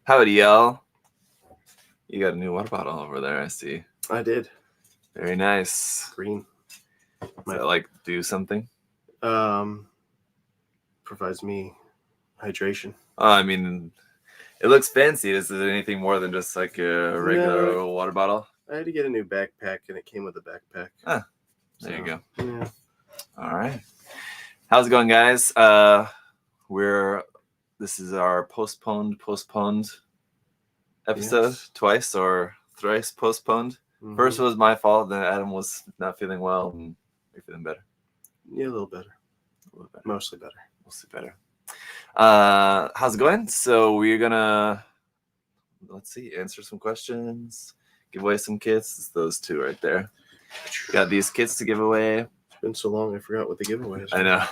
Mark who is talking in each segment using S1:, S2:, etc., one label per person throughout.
S1: Howdy, y'all. You got a new water bottle over there, I see.
S2: I did.
S1: Very nice.
S2: Green.
S1: Does that, do something?
S2: Provides me hydration.
S1: I mean, it looks fancy. Is it anything more than just like a regular water bottle?
S2: I had to get a new backpack, and it came with a backpack.
S1: There you go.
S2: Yeah.
S1: All right. How's it going, guys? This is our postponed episode.
S2: Yes.
S1: Twice or thrice postponed.
S2: Mm-hmm.
S1: First was my fault. Then Adam was not feeling well, and you're feeling better.
S2: Yeah, a little better. Mostly better.
S1: How's it going? So we're gonna answer some questions, give away some kits. It's those two right there. Got these kits to give away.
S2: It's been so long, I forgot what the giveaway is.
S1: I know.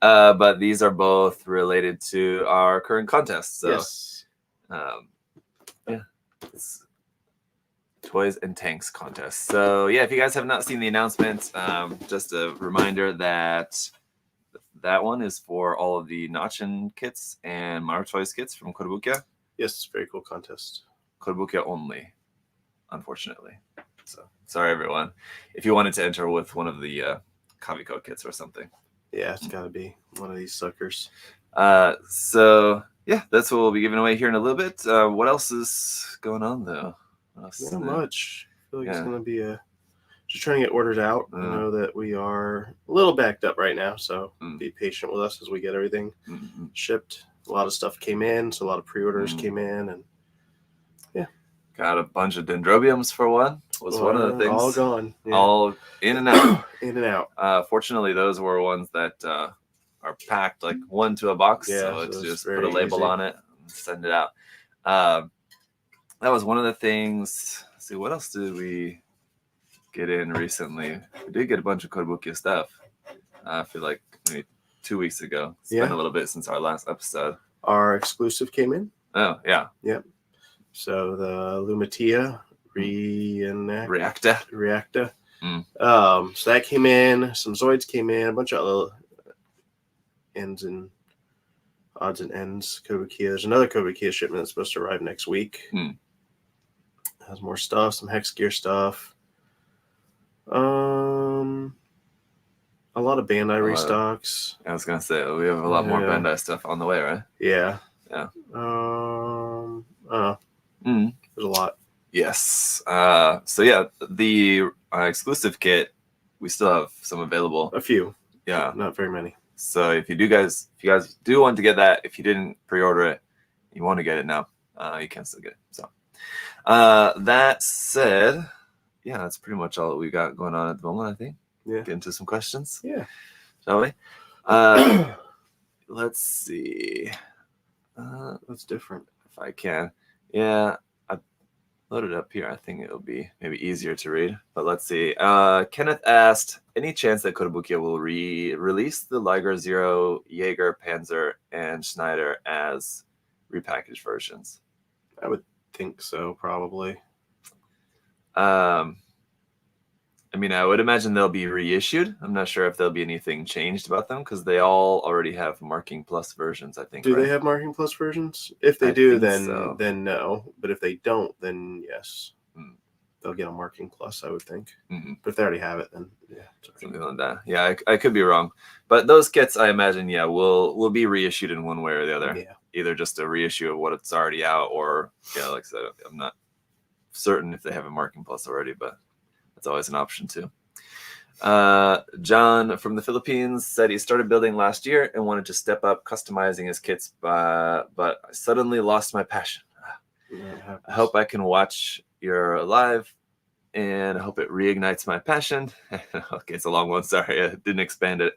S1: But these are both related to our current contest. So,
S2: yes.
S1: It's Toys and Tanks contest. So, if you guys have not seen the announcement, just a reminder that one is for all of the Notchin kits and Maru Toys kits from Kotobukiya.
S2: Yes, very cool contest.
S1: Kotobukiya only, unfortunately. So, sorry, everyone. If you wanted to enter with one of the Kaviko kits or something.
S2: Yeah, it's got to be one of these suckers.
S1: So, that's what we'll be giving away here in a little bit. What else is going on, though?
S2: Not much. I feel like it's going to be just trying to get orders out. I know that we are a little backed up right now, so be patient with us as we get everything shipped. A lot of stuff came in, so a lot of pre-orders came in, and
S1: got a bunch of dendrobiums for one. Was one of the things.
S2: All gone. Yeah.
S1: All in and out.
S2: In and out.
S1: Fortunately, those were ones that are packed like one to a box.
S2: Yeah,
S1: so it's just put a label
S2: easy
S1: on it and send it out. That was one of the things. Let's see, what else did we get in recently? We did get a bunch of Kotobukiya stuff. I feel like maybe 2 weeks ago. It's been a little bit since our last episode.
S2: Our exclusive came in.
S1: Oh, yeah.
S2: Yep. So the Lumatia Reacta. So that came in. Some Zoids came in. A bunch of other odds and ends. Kotobukiya. There's another Kotobukiya shipment that's supposed to arrive next week. Has more stuff. Some Hex Gear stuff. A lot of Bandai restocks.
S1: I was gonna say we have a lot more Bandai stuff on the way, right?
S2: Yeah.
S1: Yeah.
S2: There's a lot.
S1: Yes. The exclusive kit, we still have some available.
S2: A few.
S1: Yeah.
S2: Not very many.
S1: So if you guys do want to get that, if you didn't pre-order it, you want to get it now, you can still get it. So that said, that's pretty much all that we got going on at the moment, I think.
S2: Yeah.
S1: Get into some questions.
S2: Yeah.
S1: Shall we? Let's see.
S2: That's different.
S1: If I can. Yeah. I loaded up here. I think it'll be maybe easier to read. But let's see. Kenneth asked, any chance that Kotobukiya will release the Liger Zero, Jaeger, Panzer, and Schneider as repackaged versions?
S2: I would think so, probably.
S1: I would imagine they'll be reissued. I'm not sure if there'll be anything changed about them because they all already have Marking Plus versions, I think.
S2: Do they have Marking Plus versions? If they do, then no. But if they don't, then yes. They'll get a Marking Plus, I would think. But if they already have it, then
S1: something like that. Yeah, I could be wrong. But those kits, I imagine, will be reissued in one way or the other.
S2: Yeah.
S1: Either just a reissue of what it's already out, or like I said, I'm not certain if they have a Marking Plus already, but that's always an option too. John from the Philippines said he started building last year and wanted to step up customizing his kits, but I suddenly lost my passion. I hope I can watch your live, and I hope it reignites my passion. Okay, it's a long one. Sorry, I didn't expand it.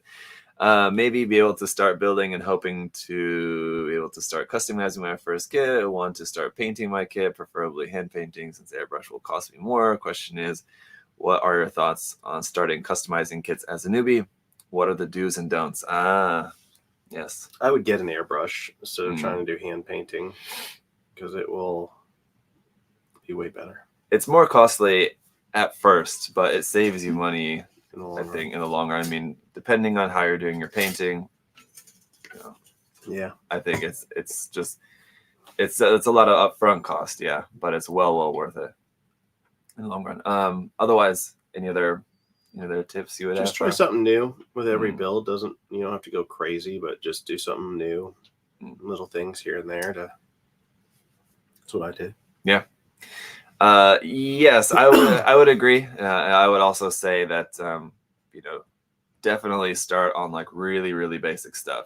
S1: Maybe be able to start building and hoping to be able to start customizing my first kit. I want to start painting my kit, preferably hand painting since airbrush will cost me more. Question is, what are your thoughts on starting customizing kits as a newbie? What are the do's and don'ts? Yes.
S2: I would get an airbrush instead of trying to do hand painting because it will be way better.
S1: It's more costly at first, but it saves you money,
S2: in the long run.
S1: in the long run. I mean, depending on how you're doing your painting,
S2: yeah,
S1: I think it's just it's a lot of upfront cost, yeah, but it's well worth it in the long run. Otherwise, any other tips you would
S2: just
S1: have?
S2: try something new with every build. You don't have to go crazy, but just do something new. Little things here and there. That's what I did.
S1: Yeah. Yes, I would agree. I would also say that definitely start on like really, really basic stuff.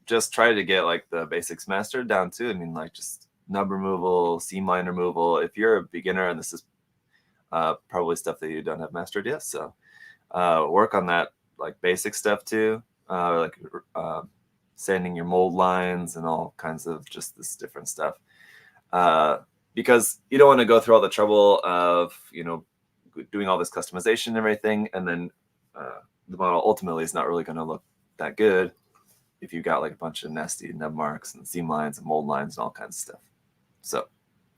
S1: Just try to get like the basics mastered down too. I mean, like just nub removal, seam line removal. If you're a beginner and this is probably stuff that you don't have mastered yet, so work on that like basic stuff too, like sanding your mold lines and all kinds of just this different stuff. Because you don't want to go through all the trouble of doing all this customization and everything, and then the model ultimately is not really going to look that good if you got like a bunch of nasty nub marks and seam lines and mold lines and all kinds of stuff. So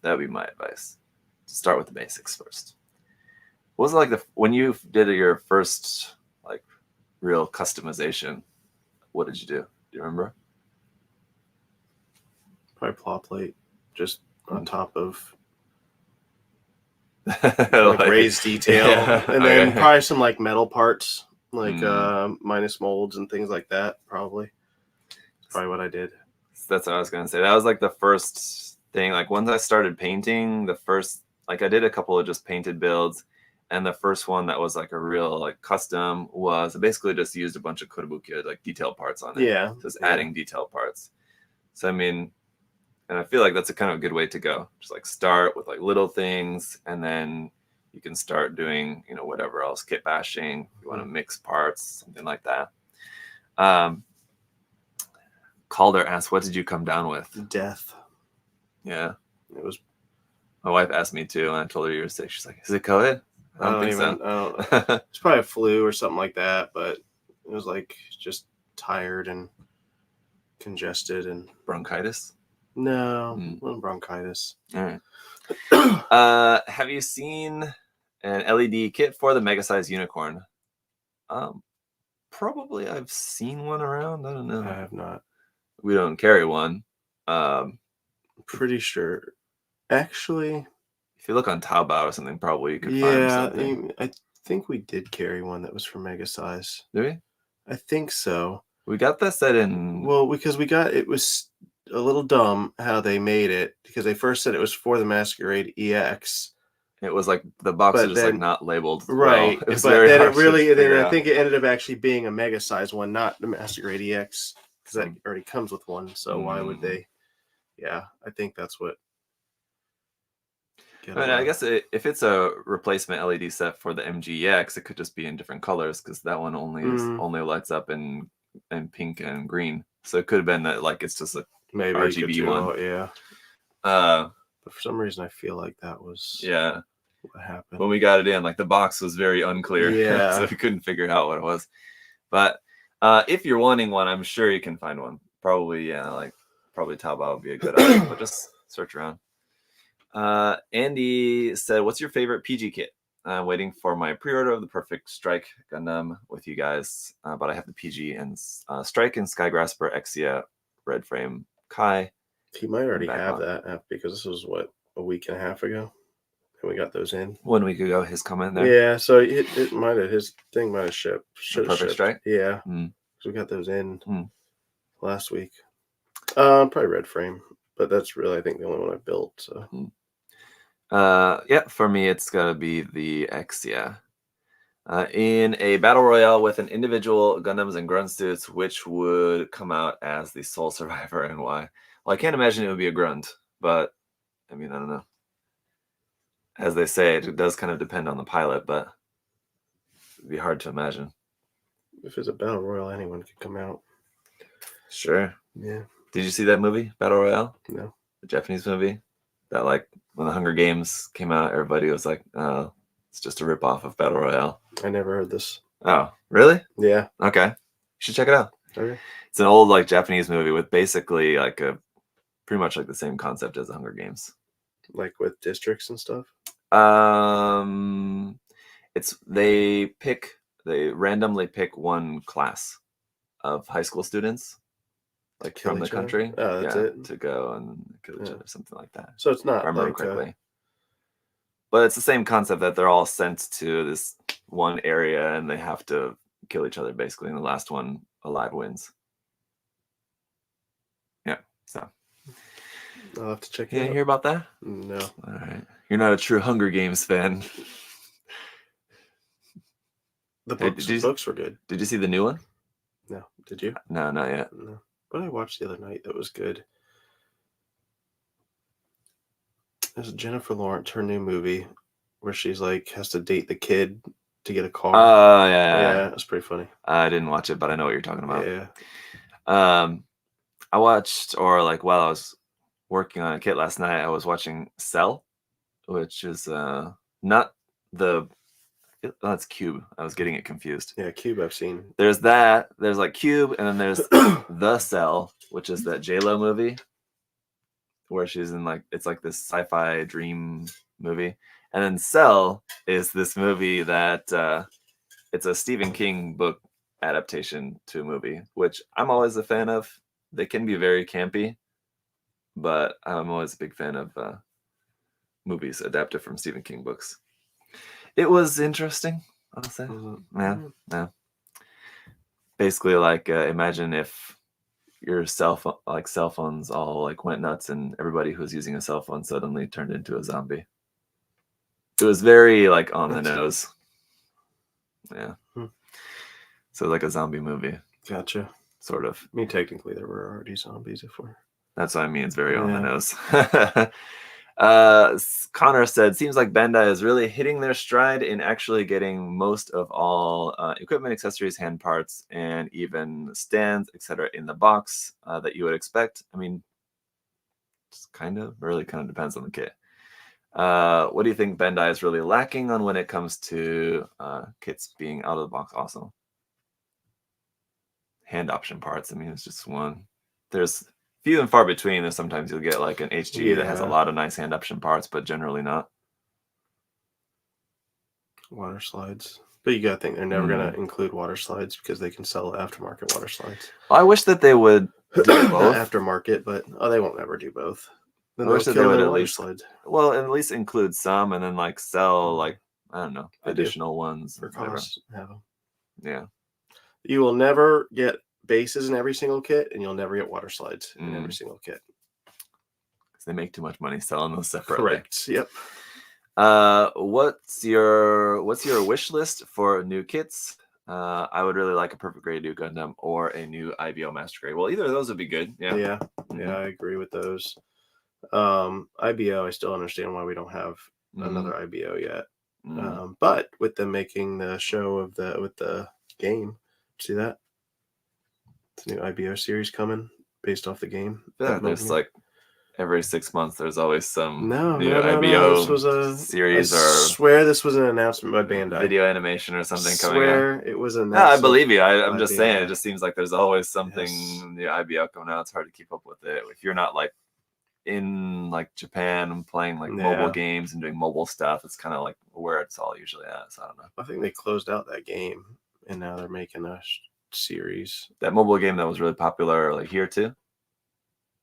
S1: that would be my advice. Start with the basics first. What was it like when you did your first like real customization? What did you do? Do you remember?
S2: Probably plot plate, just on top of
S1: like
S2: raised detail, and then probably some like metal parts, like minus molds and things like that. Probably what I did.
S1: That's what I was gonna say. That was like the first thing. Like once I started painting, I did a couple of just painted builds, and the first one that was like a real like custom was I basically just used a bunch of Kotobukiya like detail parts on it.
S2: Yeah,
S1: just adding detail parts. So I mean, and I feel like that's a kind of a good way to go. Just like start with like little things, and then you can start doing whatever else, kit bashing. You want to mix parts, something like that. Calder asked, "What did you come down with?"
S2: Death.
S1: Yeah,
S2: it was.
S1: My wife asked me too, and I told her you were sick. She's like, "Is it COVID?" I don't think so.
S2: It's probably a flu or something like that, but it was like just tired and congested and
S1: bronchitis.
S2: No, wasn't bronchitis.
S1: All right. Have you seen an LED kit for the Mega Size Unicorn? Probably I've seen one around. I don't know.
S2: I have not.
S1: We don't carry one.
S2: Pretty sure. Actually,
S1: if you look on Taobao or something, probably you could find something.
S2: I think we did carry one that was for Mega Size.
S1: Did we?
S2: I think so.
S1: We got that set in.
S2: Well, because it was a little dumb how they made it, because they first said it was for the Masquerade EX.
S1: It was like the box was just like not labeled.
S2: Right.
S1: Well. It was
S2: but
S1: very
S2: then
S1: hard
S2: it really,
S1: to
S2: then I
S1: out.
S2: think it ended up actually being a Mega Size one, not the Masquerade EX, because that already comes with one. So why would they? Yeah, I think that's what.
S1: I guess if it's a replacement LED set for the MGEX, it could just be in different colors, because that one only lights up in pink and green. So it could have been that like it's just a
S2: maybe
S1: RGB one.
S2: Yeah. But for some reason, I feel like that was what happened
S1: when we got it in. Like the box was very unclear, so we couldn't figure out what it was. But if you're wanting one, I'm sure you can find one. Probably probably Taobao would be a good option, but just search around. Andy said, "What's your favorite PG kit?" I'm waiting for my pre-order of the Perfect Strike Gundam with you guys, but I have the PG and Strike and Skygrasper Exia Red Frame Kai.
S2: He might already have that because this was a week and a half ago, and we got those in
S1: 1 week ago. His comment there.
S2: Yeah, so it might have his thing might have shipped.
S1: Perfect Strike.
S2: Yeah, so we got those in last week. Probably Red Frame, but that's really I think the only one I built. So.
S1: Yeah, for me, it's gotta be the Exia. In a battle royale with an individual Gundams and Grunt suits, which would come out as the sole survivor and why? Well, I can't imagine it would be a Grunt, but I mean, I don't know. As they say, it does kind of depend on the pilot, but it'd be hard to imagine.
S2: If it's a battle royale, anyone could come out.
S1: Sure.
S2: Yeah.
S1: Did you see that movie, Battle Royale?
S2: No.
S1: The Japanese movie? That like when the Hunger Games came out, everybody was like, "Oh, it's just a ripoff of Battle Royale."
S2: I never heard this.
S1: Oh, really?
S2: Yeah.
S1: Okay. You should check it out.
S2: Okay. It's
S1: an old like Japanese movie with basically like pretty much like the same concept as the Hunger Games.
S2: Like with districts and stuff?
S1: They randomly pick one class of high school students. like
S2: Kill
S1: from the
S2: each other?
S1: country.
S2: Oh, that's it?
S1: To go and kill each
S2: Yeah.
S1: other, something like that.
S2: So it's not
S1: If I remember
S2: like
S1: correctly. But it's the same concept that they're all sent to this one area and they have to kill each other basically, and the last one alive wins. Yeah. So
S2: I'll have to check
S1: you
S2: it out.
S1: hear about that?
S2: No.
S1: All right. You're not a true Hunger Games fan.
S2: The
S1: Hey,
S2: books were good.
S1: Did you see the new one?
S2: No. Did you?
S1: No, not yet.
S2: No. But I watched the other night. That was good. There's Jennifer Lawrence, her new movie, where she's like has to date the kid to get a car.
S1: Oh, yeah.
S2: It's pretty funny.
S1: I didn't watch it, but I know what you're talking about.
S2: Yeah.
S1: I watched, or like while I was working on a kit last night, I was watching Cell, which is not the. Oh, it's Cube. I was getting it confused.
S2: Yeah, Cube I've seen.
S1: There's that. There's like Cube, and then there's The Cell, which is that J-Lo movie, where she's in like it's like this sci-fi dream movie, and then Cell is this movie that it's a Stephen King book adaptation to a movie, which I'm always a fan of. They can be very campy, but I'm always a big fan of movies adapted from Stephen King books. It was interesting, I'll say. Yeah. Basically, like imagine if your cell phones all like went nuts, and everybody who was using a cell phone suddenly turned into a zombie. It was very like on the nose. Yeah. So like a zombie movie.
S2: Gotcha.
S1: Sort of.
S2: I mean, technically there were already zombies before.
S1: That's what I mean. It's very on the nose. Connor said, seems like Bandai is really hitting their stride in actually getting most of all equipment, accessories, hand parts, and even stands, etc. in the box that you would expect. I mean, it's really kind of depends on the kit. What do you think Bandai is really lacking on when it comes to kits being out of the box awesome? Hand option parts. I mean, it's just one. There's few and far between. There's sometimes you'll get like an HG that has a lot of nice hand option parts, but generally not.
S2: Water slides. But you gotta think they're never gonna include water slides because they can sell aftermarket water slides.
S1: I wish that they would do both.
S2: Aftermarket, but they won't ever do both.
S1: Then I wish that they would at least include some, and then like sell like I don't know additional ones
S2: for cost. Have them.
S1: Yeah.
S2: You will never get bases in every single kit, and you'll never get water slides in every single kit.
S1: Because they make too much money selling those separately.
S2: Correct. Yep.
S1: What's your wish list for new kits? I would really like a perfect grade new Gundam or a new IBO Master Grade. Well, either of those would be good. Yeah.
S2: Yeah, I agree with those. IBO, I still understand why we don't have another IBO yet. But with them making the show with the game, see that? The new IBO series coming based off the game.
S1: Yeah, there's like every 6 months there's always some new IBO
S2: This was a
S1: series.
S2: I swear this was an announcement by Bandai.
S1: Video animation or something coming out.
S2: Swear it was an
S1: announcement. No, I believe you. I'm just saying
S2: Bandai.
S1: It just seems like there's always something new IBO coming out. It's hard to keep up with it if you're not like in like Japan and playing like mobile games and doing mobile stuff. It's kind of like where it's all usually at. So I don't know.
S2: I think they closed out that game and now they're making a series.
S1: That mobile game that was really popular like here too.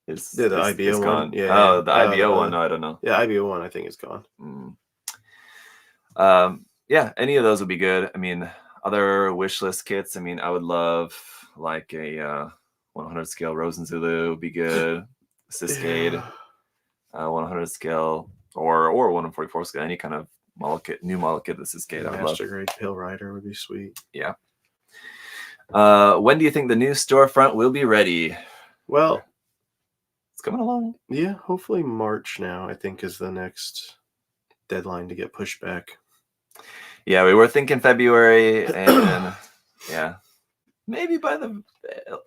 S2: The IBO one.
S1: Gone.
S2: Yeah.
S1: Oh, the IBO one. No, I don't know.
S2: Yeah, IBO one. I think is gone.
S1: Yeah, any of those would be good. I mean, other wish list kits. I mean, I would love like a 100 scale Rosenzulu would be good. Cascade, 100 scale or 144 scale. Any kind of new model kit that's Cascade. I would love.
S2: Master grade Pill Rider would be sweet.
S1: Yeah. When do you think the new storefront will be ready?
S2: Well,
S1: it's coming along.
S2: Yeah, hopefully March now, I think, is the next deadline to get pushed back.
S1: Yeah, we were thinking February, and yeah, maybe by the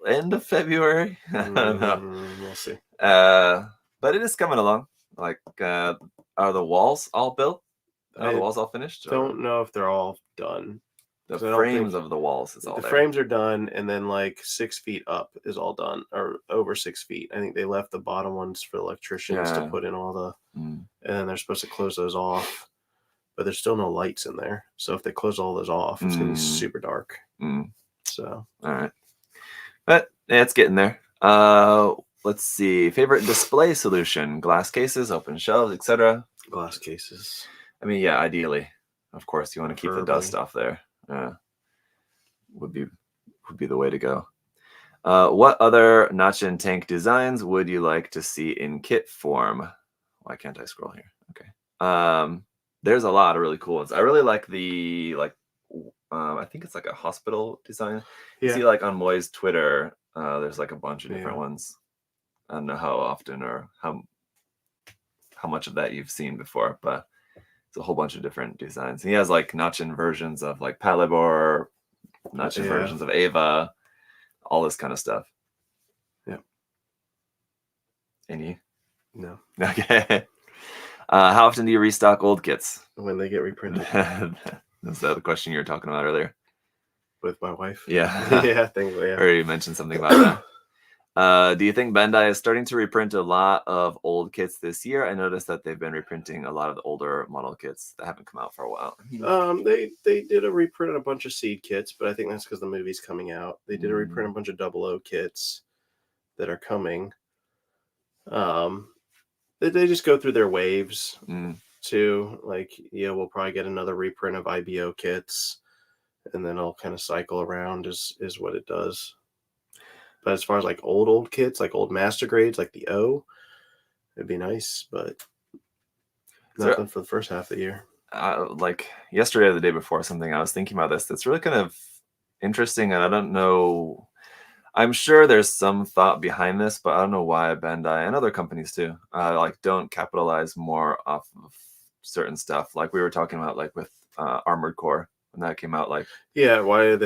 S1: end of February. I don't know.
S2: We'll see.
S1: But it is coming along. Like, are the walls all built? Are the walls all finished?
S2: Don't know if they're all done.
S1: The frames of the walls is all
S2: the
S1: there.
S2: Frames are done, and then like 6 feet up is all done, or over 6 feet. I think they left the bottom ones for electricians to put in all the, and then they're supposed to close those off, but there's still no lights in there. So if they close all those off, it's gonna be super dark. So
S1: all right, but yeah, it's getting there. Let's see. Favorite display solution: glass cases, open shelves, etc.
S2: Glass cases.
S1: I mean, yeah, ideally, of course, you want to keep the dust off there. Would be the way to go. What other notch and tank designs would you like to see in kit form? Why can't I scroll here? Okay. There's a lot of really cool ones. I really like the I think it's like a hospital design.
S2: Yeah.
S1: See, like on Moy's Twitter, there's like a bunch of different ones. I don't know how often or how much of that you've seen before, but it's a whole bunch of different designs. He has like notch-in versions of like Palibor, notch-in versions of Ava, all this kind of stuff.
S2: Yeah.
S1: Any?
S2: No.
S1: Okay. How often do you restock old kits?
S2: When they get reprinted.
S1: Is that the question you were talking about earlier?
S2: With my wife?
S1: Yeah.
S2: Yeah, thankfully, yeah.
S1: Or you mentioned something about that. Do you think Bandai is starting to reprint a lot of old kits this year? I noticed that they've been reprinting a lot of the older model kits that haven't come out for a while.
S2: They did a reprint of a bunch of Seed kits, but I think that's because the movie's coming out. They did a reprint a bunch of 00 kits that are coming. They just go through their waves too. Like, yeah, we'll probably get another reprint of IBO kits, and then I'll kind of cycle around is what it does. But as far as like old kits, like old master grades, like the O, it'd be nice, but nothing for the first half of the year.
S1: Like yesterday or the day before, something I was thinking about this that's really kind of interesting, and I don't know. I'm sure there's some thought behind this, but I don't know why Bandai and other companies too, like don't capitalize more off of certain stuff. Like we were talking about, like with Armored Core when that came out. Like,
S2: yeah, why did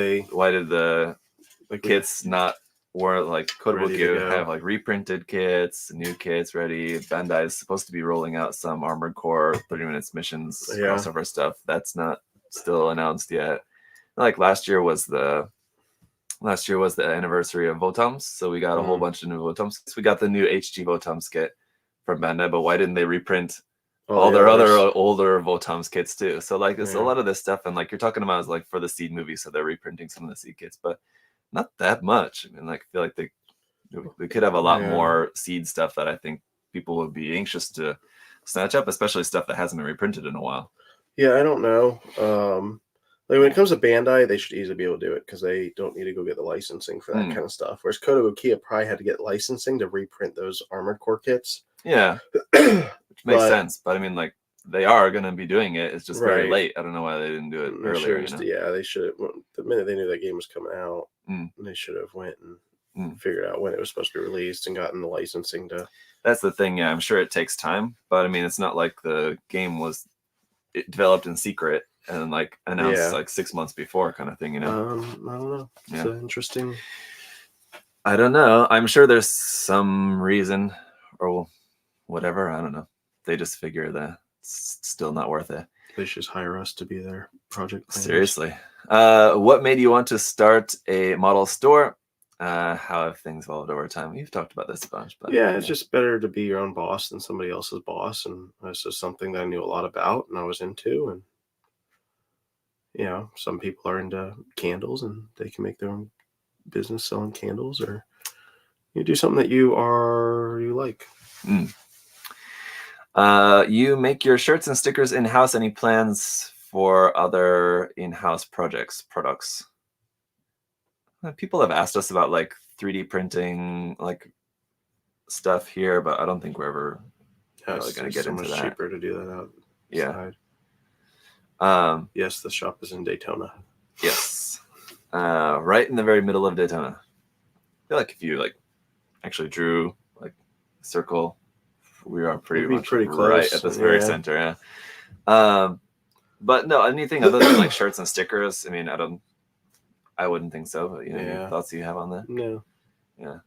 S1: the kits not were like Kotobukiya have like reprinted kits, new kits ready? Bandai is supposed to be rolling out some Armored Core 30 minutes missions crossover stuff. That's not still announced yet. Like last year was the anniversary of Votoms, so we got a whole bunch of new Votoms. We got the new HG Votoms kit from Bandai, but why didn't they reprint all their other older Votoms kits too? So like there's a lot of this stuff, and like you're talking about is like for the Seed movie, so they're reprinting some of the Seed kits, but not that much. I mean, like I feel like we could have a lot more Seed stuff that I think people would be anxious to snatch up, especially stuff that hasn't been reprinted in a while.
S2: Yeah, I don't know. Like when it comes to Bandai, they should easily be able to do it because they don't need to go get the licensing for that kind of stuff. Whereas Kotobukiya probably had to get licensing to reprint those Armored Core kits.
S1: Yeah, which makes sense. But I mean, like they are going to be doing it. It's just very late. I don't know why they didn't do it earlier.
S2: Yeah, they should have. The minute they knew that game was coming out, they should have went and figured out when it was supposed to be released and gotten the licensing to.
S1: That's the thing. Yeah, I'm sure it takes time, but I mean, it's not like the game was developed in secret and like announced like 6 months before kind of thing, you know.
S2: I don't know. It's interesting.
S1: I don't know. I'm sure there's some reason or whatever. I don't know. They just figure that it's still not worth it.
S2: They should just hire us to be their project planners.
S1: Seriously. What made you want to start a model store? How have things evolved over time? You've talked about this a bunch, but
S2: it's just better to be your own boss than somebody else's boss, and this is something that I knew a lot about and I was into. And some people are into candles and they can make their own business selling candles, or you do something that you like.
S1: You make your shirts and stickers in-house. Any plans for other in-house products? People have asked us about like 3D printing like stuff here, but I don't think we're ever really going to get into that. It's
S2: cheaper to do that outside. Yes, the shop is in Daytona.
S1: Yes. Right in the very middle of Daytona. I feel like if you like actually drew like a circle, we are pretty close, right at this very center. But no, anything other than like shirts and stickers, I mean, I wouldn't think so, but any thoughts you have on that?
S2: No.
S1: Yeah.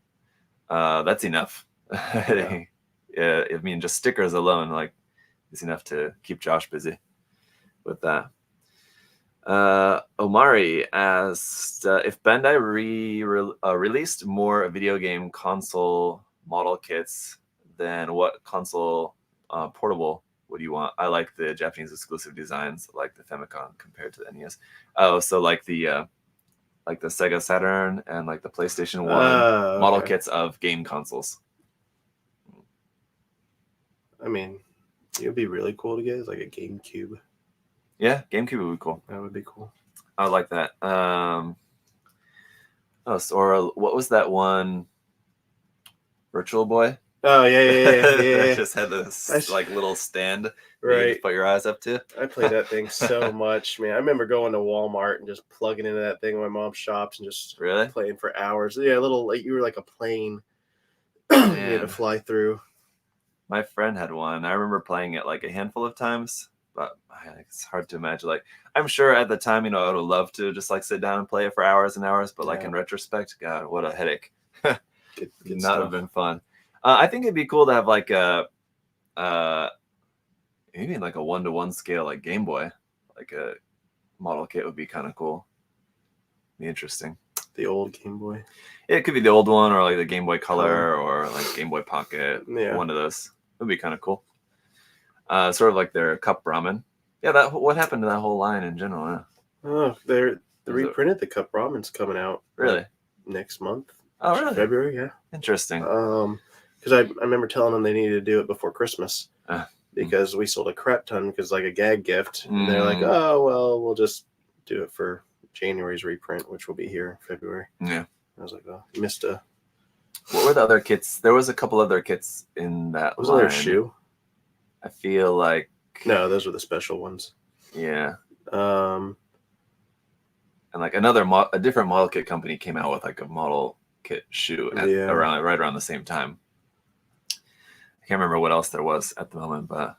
S1: That's enough. I mean, just stickers alone, like, is enough to keep Josh busy with that. Omari asked if Bandai released more video game console model kits, then what console portable would you want? I like the Japanese exclusive designs, like the Famicom compared to the NES. Oh, so like the like the Sega Saturn and like the PlayStation 1 model kits of game consoles.
S2: I mean, it would be really cool to get is like a GameCube.
S1: Yeah, GameCube would be cool.
S2: That would be cool.
S1: I would like that. Or what was that one? Virtual Boy?
S2: Oh yeah.
S1: I just had this like little stand right you put your eyes up to.
S2: I played that thing so much, man. I remember going to Walmart and just plugging into that thing when my mom shops and just playing for hours. Yeah, a little like you were like a plane you had to fly through.
S1: My friend had one. I remember playing it like a handful of times, but it's hard to imagine. Like, I'm sure at the time, I would have loved to just like sit down and play it for hours and hours. But like in retrospect, God, what a headache. Could not have been fun. I think it'd be cool to have like a maybe like a 1-to-1 scale like Game Boy, like a model kit would be kind of cool. Be interesting.
S2: The old Game Boy.
S1: Yeah, it could be the old one or like the Game Boy Color or like Game Boy Pocket. Yeah, one of those. It would be kind of cool. Sort of like their cup ramen. Yeah, what happened to that whole line in general? Huh?
S2: Oh, they reprinted the cup ramen's coming out.
S1: Really?
S2: Next month.
S1: Oh, really?
S2: February, yeah.
S1: Interesting.
S2: Because I remember telling them they needed to do it before Christmas because we sold a crap ton because like a gag gift, and they're like, oh well, we'll just do it for January's reprint, which will be here in February.
S1: Yeah.
S2: I was like, oh, you missed a.
S1: What were the other kits? There was a couple other kits in that
S2: was
S1: line.
S2: There a shoe?
S1: I feel like
S2: no, those were the special ones.
S1: Yeah.
S2: And
S1: like a different model kit company came out with like a model kit shoe right around the same time. I can't remember what else there was at the moment, but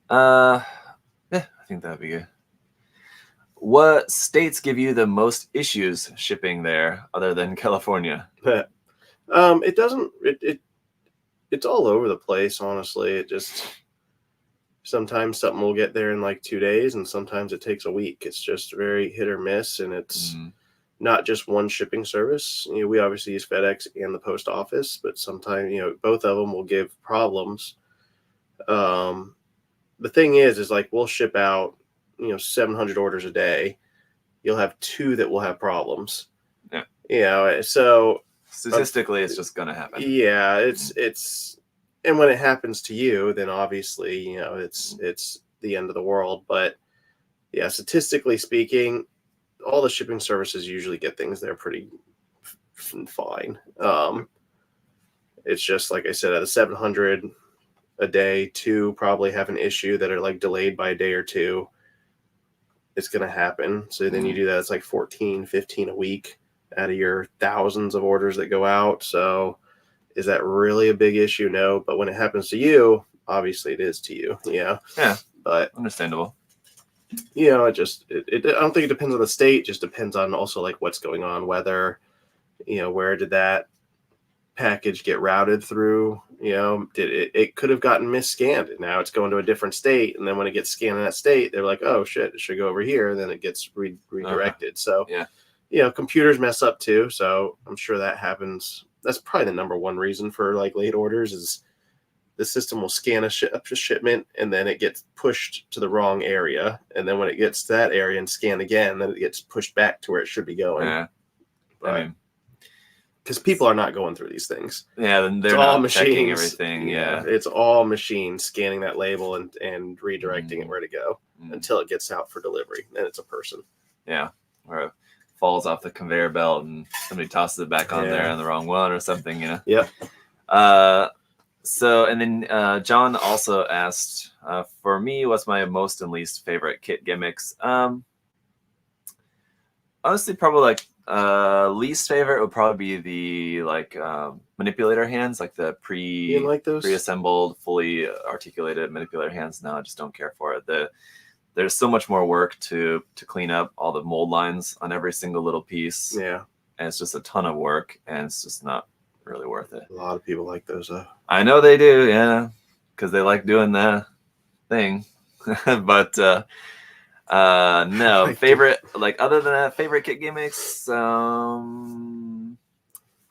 S1: yeah, I think that'd be good. What states give you the most issues shipping there other than California?
S2: It doesn't. It's all over the place, honestly. It just sometimes something will get there in like 2 days, and sometimes it takes a week. It's just very hit or miss, and it's not just one shipping service. We obviously use FedEx and the post office, but sometimes both of them will give problems. The thing is like we'll ship out 700 orders a day. You'll have 2 that will have problems. Yeah. So
S1: statistically, it's just gonna happen.
S2: Yeah, it's and when it happens to you, then obviously it's the end of the world. But yeah, statistically speaking, all the shipping services usually get things there pretty fine. It's just like I said, out of 700 a day, 2 probably have an issue that are like delayed by a day or 2. It's going to happen. So then you do that. It's like 14, 15 a week out of your thousands of orders that go out. So is that really a big issue? No. But when it happens to you, obviously it is to you. Yeah. But
S1: understandable.
S2: I don't think it depends on the state. It just depends on also like what's going on, whether, where did that package get routed through? It could have gotten mis-scanned, and now it's going to a different state, and then when it gets scanned in that state, they're like, oh shit, it should go over here, and then it gets redirected. So computers mess up too, so I'm sure that happens. That's probably the number one reason for like late orders is the system will scan a shipment, and then it gets pushed to the wrong area, and then when it gets to that area and scanned again, then it gets pushed back to where it should be going. Because people are not going through these things.
S1: Yeah, then they're not checking everything. Yeah,
S2: it's all machines scanning that label and redirecting it where to go until it gets out for delivery. Then it's a person.
S1: Yeah, or it falls off the conveyor belt and somebody tosses it back on there on the wrong one or something.
S2: Yep.
S1: So, and then John also asked, for me, what's my most and least favorite kit gimmicks? Honestly, probably like least favorite would probably be the like manipulator hands, like the pre-assembled, fully articulated manipulator hands. No, I just don't care for it. There's so much more work to clean up all the mold lines on every single little piece.
S2: Yeah,
S1: and it's just a ton of work, and it's just not really worth it.
S2: A lot of people like those though.
S1: I know they do, yeah, because they like doing the thing. But no, favorite, like other than that, favorite kit gimmicks.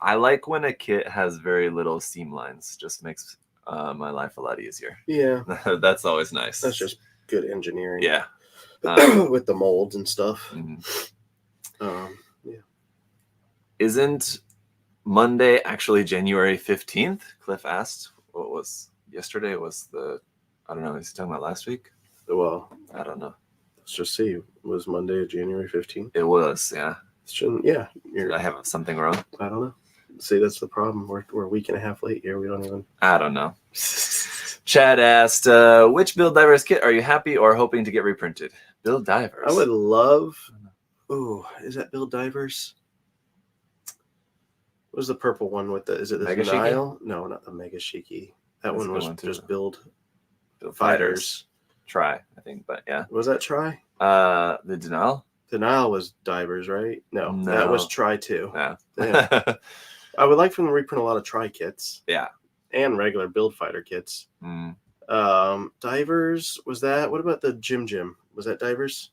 S1: I like when a kit has very little seam lines. Just makes my life a lot easier.
S2: Yeah,
S1: that's always nice.
S2: That's just good engineering.
S1: Yeah,
S2: with the molds and stuff. Yeah.
S1: Isn't Monday actually January 15th? Cliff asked. What was yesterday? I don't know. Is he talking about last week?
S2: Well,
S1: I don't know.
S2: Let's just see. Was Monday January 15th?
S1: It was, yeah.
S2: Yeah.
S1: Did I have something wrong?
S2: I don't know. See, that's the problem. We're a week and a half late here. We don't even.
S1: I don't know. Chad asked, which Build Divers kit are you happy or hoping to get reprinted? Build Divers.
S2: I would love. Ooh, is that Build Divers? What was the purple one with the? Is it the
S1: Mega
S2: Nile? No, not the Mega Shiki. That one was just Build Fighters.
S1: Try, I think, but yeah.
S2: Was that Try?
S1: The Denial?
S2: Denial was Divers, right? No, that was Try too. Yeah. I would like for them to reprint a lot of Try kits.
S1: Yeah.
S2: And regular Build Fighter kits. Divers, was that? What about the Jim? Was that Divers?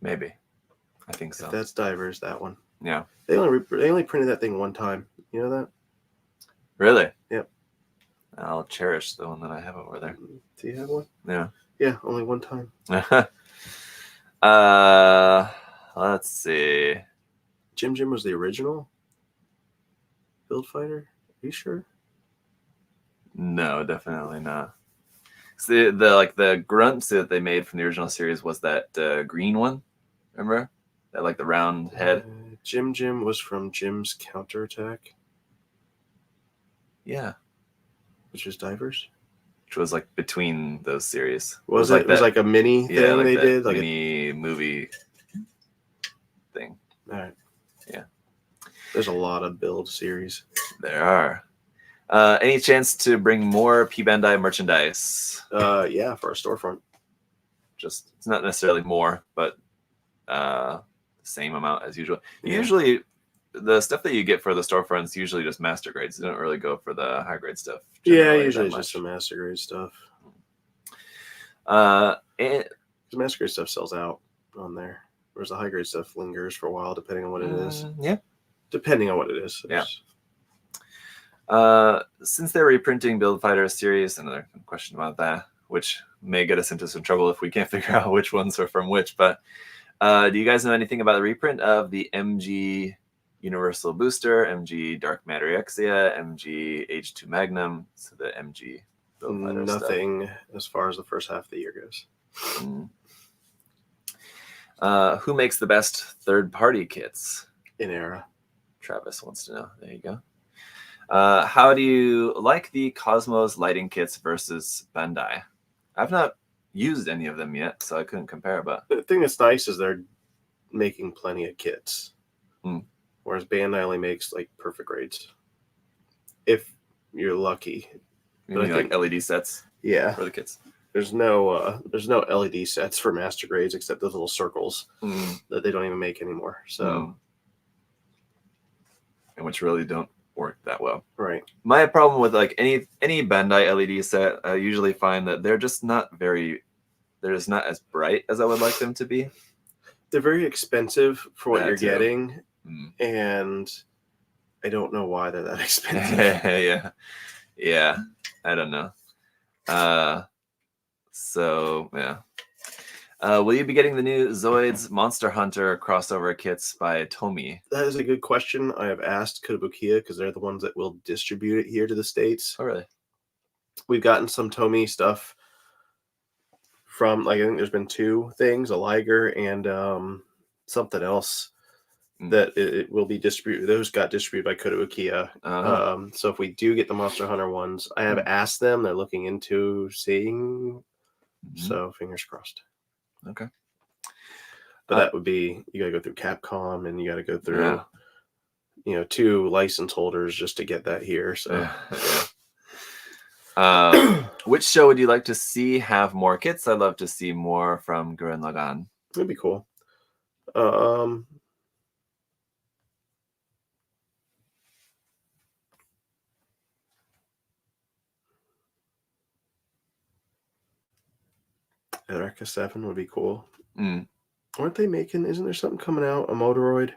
S1: Maybe. I think so.
S2: If that's Divers, that one.
S1: Yeah.
S2: They only printed that thing one time. You know that?
S1: Really?
S2: Yep.
S1: I'll cherish the one that I have over there.
S2: Do you have one?
S1: Yeah.
S2: Yeah, only one time.
S1: Let's see.
S2: Jim was the original Build Fighter? Are you sure?
S1: No, definitely not. See, the grunts that they made from the original series was that green one. Remember? That like the round head.
S2: Jim was from Jim's Counterattack.
S1: Yeah.
S2: Which was Divers?
S1: Which was like between those series.
S2: It was like a mini thing
S1: like
S2: they did?
S1: Like mini movie thing.
S2: All right.
S1: Yeah.
S2: There's a lot of Build series.
S1: There are. Any chance to bring more P Bandai merchandise?
S2: Yeah, for a storefront.
S1: Just it's not necessarily more, but the same amount as usual.
S2: Yeah.
S1: Usually, the stuff that you get for the storefronts usually just master grades. You don't really go for the high grade stuff.
S2: Yeah, usually just some master grade stuff.
S1: And
S2: the master grade stuff sells out on there, whereas the high grade stuff lingers for a while, depending on what it is.
S1: Yeah.
S2: Depending on what it is.
S1: Yeah. Since they're reprinting Build Fighter series, another question about that, which may get us into some trouble if we can't figure out which ones are from which. But do you guys know anything about the reprint of the MG Universal Booster, MG Dark Matter Exia, MG H2 Magnum, so the MG Build Fighter
S2: Nothing as far as the first half of the year goes.
S1: Who makes the best third-party kits?
S2: In Era.
S1: Travis wants to know. There you go. How do you like the Cosmos lighting kits versus Bandai? I've not used any of them yet, so I couldn't compare. But
S2: the thing that's nice is they're making plenty of kits, whereas Bandai only makes like perfect grades. If you're lucky,
S1: you mean like LED sets?
S2: Yeah,
S1: for the kits.
S2: There's no LED sets for master grades except those little circles that they don't even make anymore. So, and
S1: which really don't work that well.
S2: Right.
S1: My problem with like any Bandai LED set, I usually find that they're just not as bright as I would like them to be.
S2: They're very expensive for what you're getting, and I don't know why they're that expensive.
S1: Yeah, I don't know. So yeah. Will you be getting the new Zoids Monster Hunter crossover kits by Tomy?
S2: That is a good question. I have asked Kotobukiya because they're the ones that will distribute it here to the States.
S1: Oh, really?
S2: We've gotten some Tomy stuff from, like, I think there's been two things, a Liger and something else that it will be distributed. Those got distributed by Kotobukiya. So if we do get the Monster Hunter ones, I have asked them. They're looking into seeing. So fingers crossed.
S1: Okay.
S2: But that would be, you got to go through Capcom and you got to go through, two license holders just to get that here. So,
S1: which show would you like to see have more kits? I'd love to see more from Gurren Lagann.
S2: That'd be cool. Eureka 7 would be cool. Aren't they making, isn't there something coming out, a Motoroid?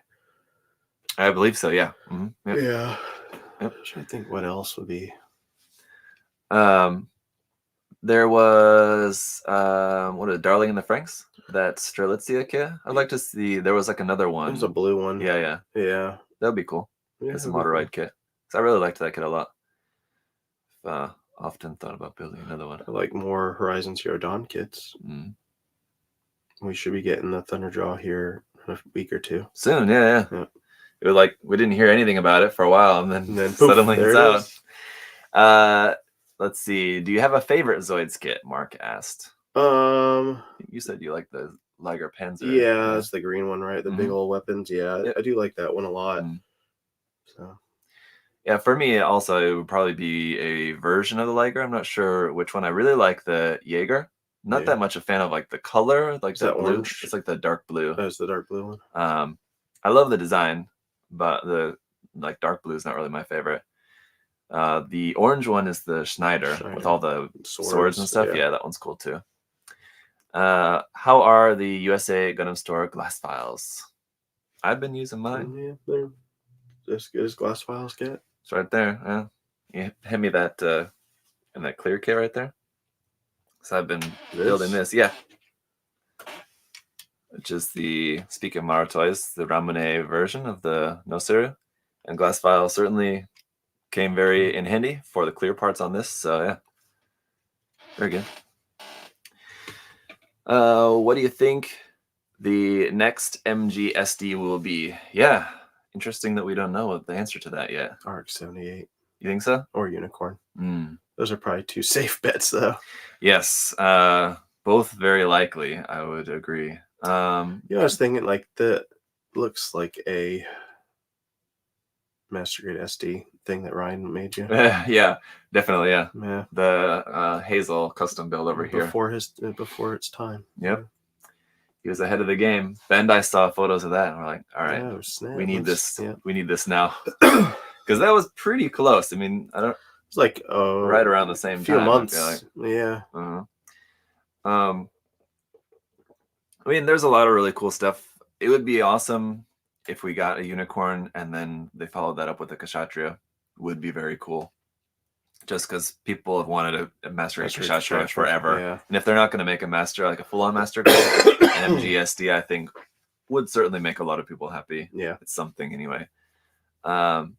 S1: I believe so, yeah.
S2: Yep. Yeah. Yep. I'm trying to think what else would be.
S1: There was what is it, Darling in the Franxx? That Strelitzia kit. I'd like to see. There was like another one.
S2: There's a blue one.
S1: Yeah.
S2: Yeah.
S1: That'd be cool.
S2: Yeah,
S1: It's a motor ride kit. So I really liked that kit a lot. Often thought about building another one.
S2: I like more Horizon Zero Dawn kits. We should be getting the Thunderjaw here in a week or two.
S1: Soon, yeah. It was like we didn't hear anything about it for a while, and then
S2: poof,
S1: suddenly it's
S2: is.
S1: out. Let's see. Do you have a favorite Zoids kit? Mark asked. You said you like the Liger Panzer.
S2: Yeah, that's the green one, right? The big old weapons. Yeah, yep. I do like that one a lot. So.
S1: Yeah, for me also it would probably be a version of the Liger. I'm not sure which one. I really like the Jaeger. Not that much a fan of like the color, like that blue. Orange? It's like the dark blue.
S2: That's the dark blue one.
S1: I love the design, but the like dark blue is not really my favorite. The orange one is the Schneider with all the swords and stuff. Yeah, that one's cool too. How are the USA Gundam Store glass files? I've been using mine.
S2: Yeah, they're as good as glass files get.
S1: It's right there. Yeah, you hand me that in that clear kit right there. So I've been building this. Yeah, which is the, speaking of Mara Toys, the Ramune version of the Noseru, and glass file certainly came very in handy for the clear parts on this. So yeah, very good. What do you think the next MGSD will be? Yeah, interesting that we don't know the answer to that yet.
S2: RX-78.
S1: You think so?
S2: Or Unicorn. Those are probably two safe bets, though.
S1: Yes, both very likely. I would agree.
S2: I was thinking like that looks like a Master Grade SD thing that Ryan made you.
S1: Yeah, definitely. Yeah. The Hazel custom build over here
S2: before its time.
S1: Yep. He was ahead of the game. Bandai saw photos of that and we're like, all right, we need this. Yeah. We need this now. Because that was pretty close. I mean, I don't.
S2: It's like
S1: right around the same
S2: few
S1: time.
S2: Months. Yeah.
S1: I mean, there's a lot of really cool stuff. It would be awesome if we got a Unicorn and then they followed that up with a Kshatriya. Would be very cool. Just because people have wanted a Master Grade Kshatriya forever. Yeah. And if they're not going to make a Master, like a full-on Master Grade, an MGSD, I think, would certainly make a lot of people happy.
S2: Yeah.
S1: It's something anyway. Other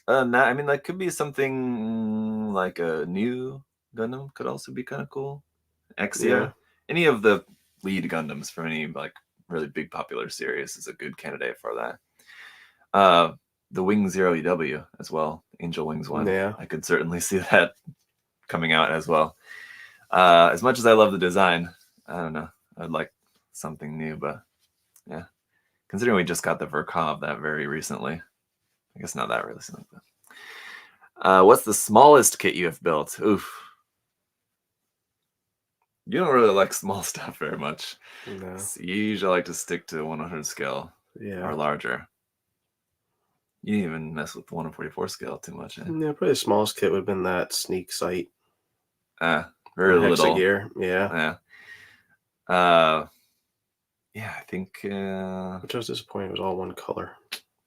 S1: than that, I mean, like, could be something like a new Gundam could also be kind of cool. Exia. Yeah. Any of the lead Gundams from any, like, really big popular series is a good candidate for that. The Wing Zero EW as well, Angel Wings one.
S2: Yeah,
S1: I could certainly see that coming out as well. As much as I love the design, I don't know. I'd like something new, but yeah. Considering we just got the Verkov that very recently, I guess not that recently. But. What's the smallest kit you have built? Oof. You don't really like small stuff very much.
S2: No.
S1: You usually like to stick to 100 scale or larger. You didn't even mess with the 144 scale too much. Eh?
S2: Yeah, probably the smallest kit would have been that Sneak Sight.
S1: Very little.
S2: Gear. Yeah.
S1: Yeah, I think.
S2: Which I was disappointed. It was all one color.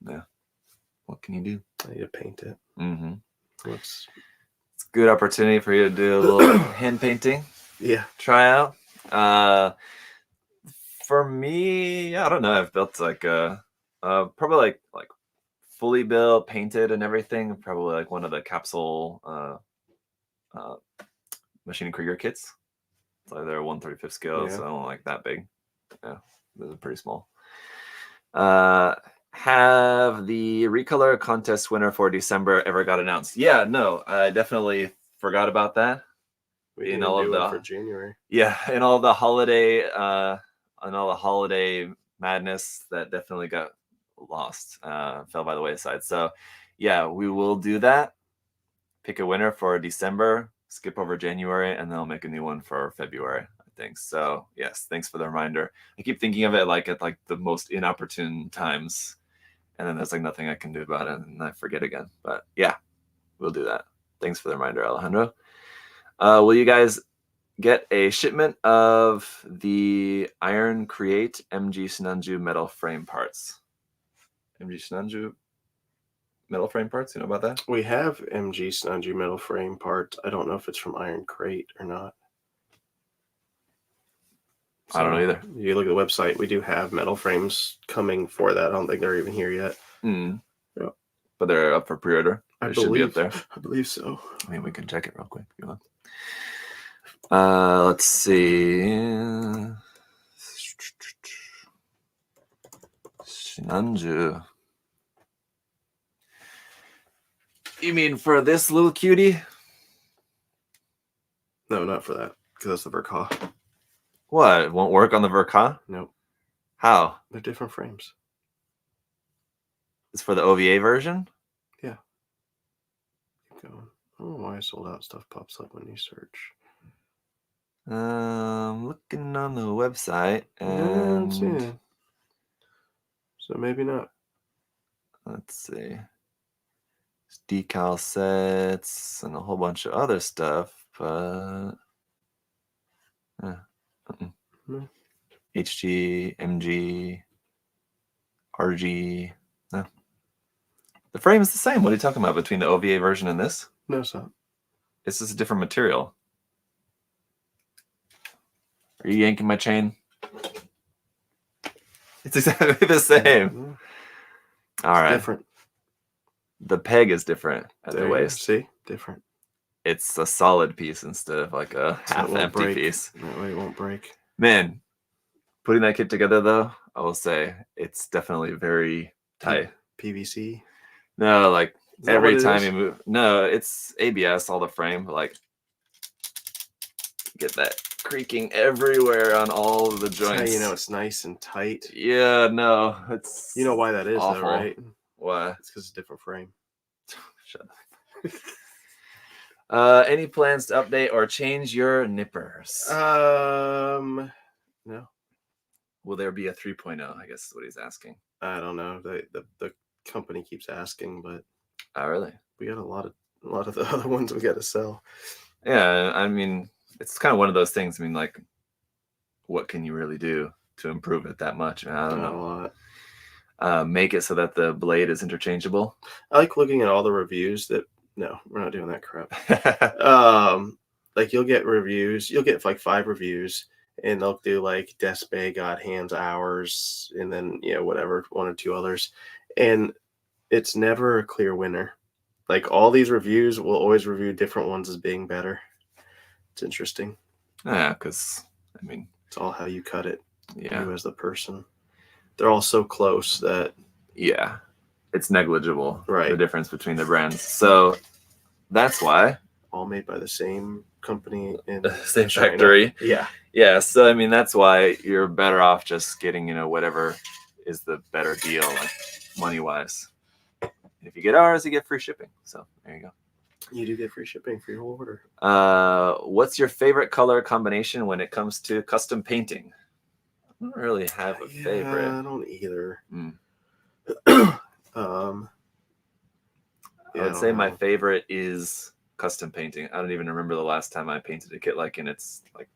S1: Yeah. What can you do?
S2: I need to paint it.
S1: It's a good opportunity for you to do a little hand painting.
S2: Yeah.
S1: Try out. For me, I don't know. I've built like probably like fully built, painted, and everything. Probably like one of the capsule Machine Krieger kits. It's like they're 1/35 scale, so I don't like that big. Yeah, those are pretty small. Have the recolor contest winner for December ever got announced? Yeah, no, I definitely forgot about that.
S2: In all of the for January.
S1: Yeah, in all the holiday madness, that definitely got lost, fell by the wayside. So yeah, we will do that. Pick a winner for December, skip over January, and then I'll make a new one for February, I think. So yes, thanks for the reminder. I keep thinking of it like at like the most inopportune times, and then there's like nothing I can do about it, and I forget again. But yeah, we'll do that. Thanks for the reminder, Alejandro. Will you guys get a shipment of the Iron Create MG Sinanju metal frame parts? MG Sinanju metal frame parts? You know about that?
S2: We have MG Snungy metal frame part. I don't know if it's from Iron Crate or not.
S1: I don't know either.
S2: You look at the website, we do have metal frames coming for that. I don't think they're even here yet.
S1: Yeah. But they're up for pre-order.
S2: I
S1: should be up there.
S2: I believe so.
S1: I mean, we can check it real quick if you want. Let's see. Shinanju. You mean for this little cutie?
S2: No, not for that. Because that's the Verka.
S1: What? It won't work on the Verka?
S2: Nope.
S1: How?
S2: They're different frames.
S1: It's for the OVA version?
S2: Yeah. Keep going. I don't know why sold out stuff pops up when you search.
S1: Looking on the website
S2: and
S1: and
S2: so maybe not.
S1: Let's see. Decal sets and a whole bunch of other stuff, but HG, MG, RG. No. The frame is the same. What are you talking about between the OVA version and this?
S2: No, it's not.
S1: It's just a different material. Are you yanking my chain? It's exactly the same. All right.
S2: Different.
S1: The peg is different at the waist.
S2: See? Different.
S1: It's a solid piece instead of like a half-empty piece.
S2: That way it won't break.
S1: Man, putting that kit together, though, I will say it's definitely very tight.
S2: PVC?
S1: No, like every time you move. No, it's ABS, all the frame. But like, get that creaking everywhere on all of the joints.
S2: That's how you know it's nice and tight.
S1: Yeah, no, it's.
S2: You know why that is,
S1: awful.
S2: though, right?
S1: Why?
S2: It's because it's a different frame.
S1: Shut up. Any plans to update or change your nippers?
S2: No.
S1: Will there be a 3.0? I guess is what he's asking.
S2: I don't know. The company keeps asking, but
S1: really?
S2: We got a lot of the other ones we got to sell.
S1: Yeah, I mean, it's kind of one of those things. I mean, like, what can you really do to improve it that much? I don't know.
S2: A lot.
S1: Make it so that the blade is interchangeable.
S2: I like looking at all the reviews that. No, we're not doing that crap. Like you'll get reviews. You'll get like 5 reviews, and they'll do like Death Bay, God Hands, Hours, and then whatever 1 or 2 others, and it's never a clear winner. Like all these reviews will always review different ones as being better. It's interesting.
S1: Yeah, because I mean,
S2: it's all how you cut it.
S1: Yeah,
S2: you as the person. They're all so close that
S1: it's negligible,
S2: right?
S1: The difference between the brands. So that's why
S2: all made by the same company in
S1: the same factory. Yeah. So I mean, that's why you're better off just getting whatever is the better deal, like money wise. If you get ours, you get free shipping. So there you go.
S2: You do get free shipping for your whole order.
S1: What's your favorite color combination when it comes to custom painting? I don't really have a favorite.
S2: I don't either.
S1: I would say my favorite is custom painting. I don't even remember the last time I painted a kit like in its like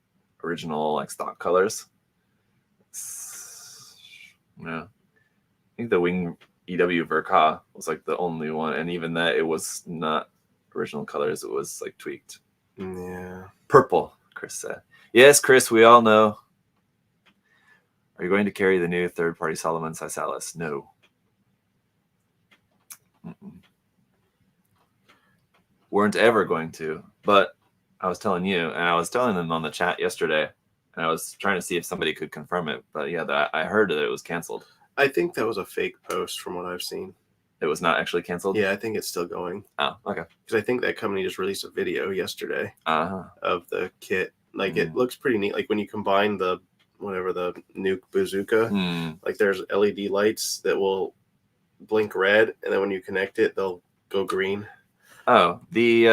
S1: original like stock colors. I think the Wing EW Verka was like the only one, and even that it was not original colors. It was like tweaked.
S2: Yeah.
S1: Purple, Chris said. Yes, Chris, we all know. Are you going to carry the new third-party Solomon Sisalis? No. Weren't ever going to, but I was telling you, and I was telling them on the chat yesterday, and I was trying to see if somebody could confirm it, but yeah, I heard that it was canceled.
S2: I think that was a fake post from what I've seen.
S1: It was not actually canceled?
S2: Yeah, I think it's still going.
S1: Oh, okay.
S2: Because I think that company just released a video yesterday of the kit. Like, it looks pretty neat. Like, when you combine the nuke bazooka, like, there's LED lights that will blink red, and then when you connect it, they'll go green.
S1: Oh, the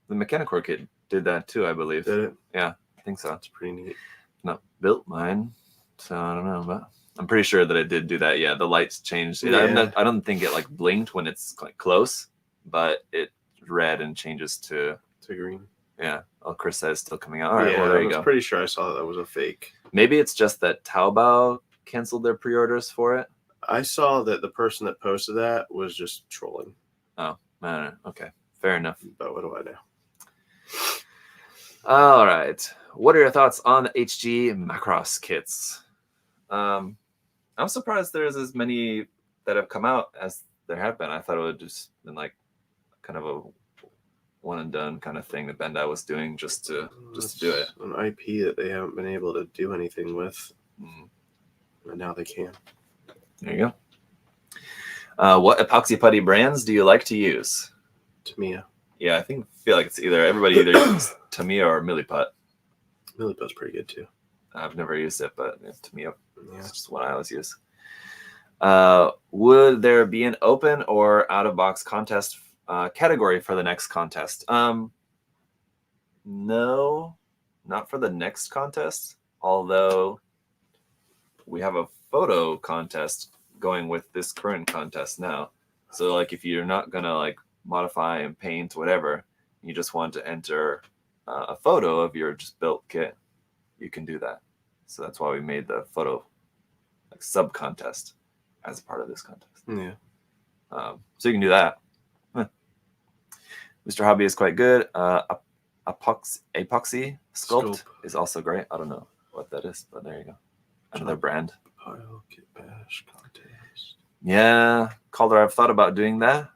S1: Mechanicore kit did that too, I believe.
S2: Did it?
S1: Yeah, I think so.
S2: It's pretty neat.
S1: Not built mine, so I don't know, but I'm pretty sure that it did do that. Yeah, the lights changed.
S2: Yeah.
S1: I don't think it like blinked when it's like close, but it red and changes to
S2: green.
S1: Yeah. Oh, Chris says it's still coming out. All right,
S2: yeah,
S1: well, there you go.
S2: I'm pretty sure I saw that was a fake.
S1: Maybe it's just that Taobao canceled their pre-orders for it.
S2: I saw that the person that posted that was just trolling.
S1: Oh, I don't know. Okay, fair enough.
S2: But what do I know?
S1: All right. What are your thoughts on the HG Macross kits? I'm surprised there's as many that have come out as there have been. I thought it would just been like kind of a one and done kind of thing that Bandai was doing just to do it.
S2: An IP that they haven't been able to do anything with, but now they can.
S1: There you go. What epoxy putty brands do you like to use?
S2: Tamiya.
S1: Yeah, I feel like it's everybody either uses Tamiya or Milliput.
S2: Milliput's pretty good too.
S1: I've never used it, but Tamiya is just what I always use. Would there be an open or out of box contest category for the next contest? No, not for the next contest. Although we have a photo contest going with this current contest now. So like if you're not gonna like modify and paint whatever, you just want to enter a photo of your just built kit, you can do that. So that's why we made the photo like sub contest as a part of this contest.
S2: Yeah.
S1: So you can do that. Mr. Hobby is quite good. Epoxy Sculpt is also great. I don't know what that is, but there you go. Another brand.
S2: Pile Kit Bash contest.
S1: Yeah, Calder, I've thought about doing that,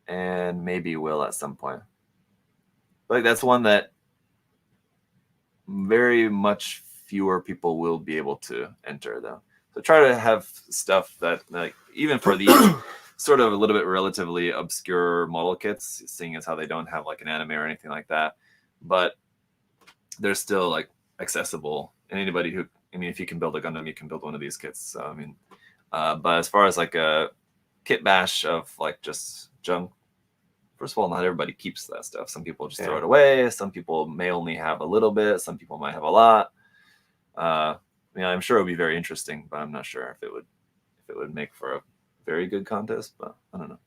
S1: and maybe will at some point. Like that's one that very much fewer people will be able to enter though. So try to have stuff that like even for these sort of a little bit relatively obscure model kits, seeing as how they don't have like an anime or anything like that, but they're still like accessible. And anybody who, I mean, if you can build a Gundam, you can build one of these kits. So I mean, but as far as like a kit bash of like just junk, first of all, not everybody keeps that stuff. Some people just throw it away. Some people may only have a little bit. Some people might have a lot. I'm sure it would be very interesting, but I'm not sure if it would make for a very good contest, but I don't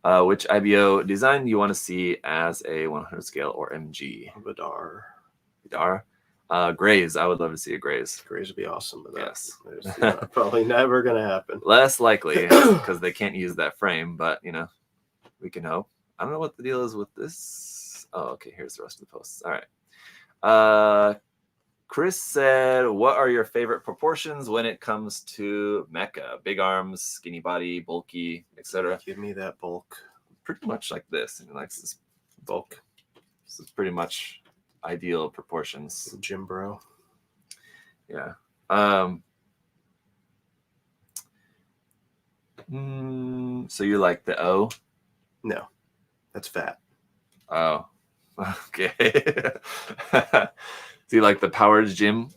S1: know. Which IBO design do you want to see as a 100 scale or MG? Vidar. Grays. I would love to see a Grays.
S2: Grays would be awesome, but
S1: yes,
S2: probably never gonna happen.
S1: Less likely because they can't use that frame, but we can hope. I don't know what the deal is with this. Oh, okay. Here's the rest of the posts. All right. Chris said, what are your favorite proportions when it comes to mecha? Big arms, skinny body, bulky, etc.
S2: Give me that bulk.
S1: Pretty much like this. This
S2: bulk.
S1: This is pretty much ideal proportions.
S2: Jim bro.
S1: Yeah. So you like the O?
S2: No, that's fat.
S1: Oh, okay. Do you like the powered gym?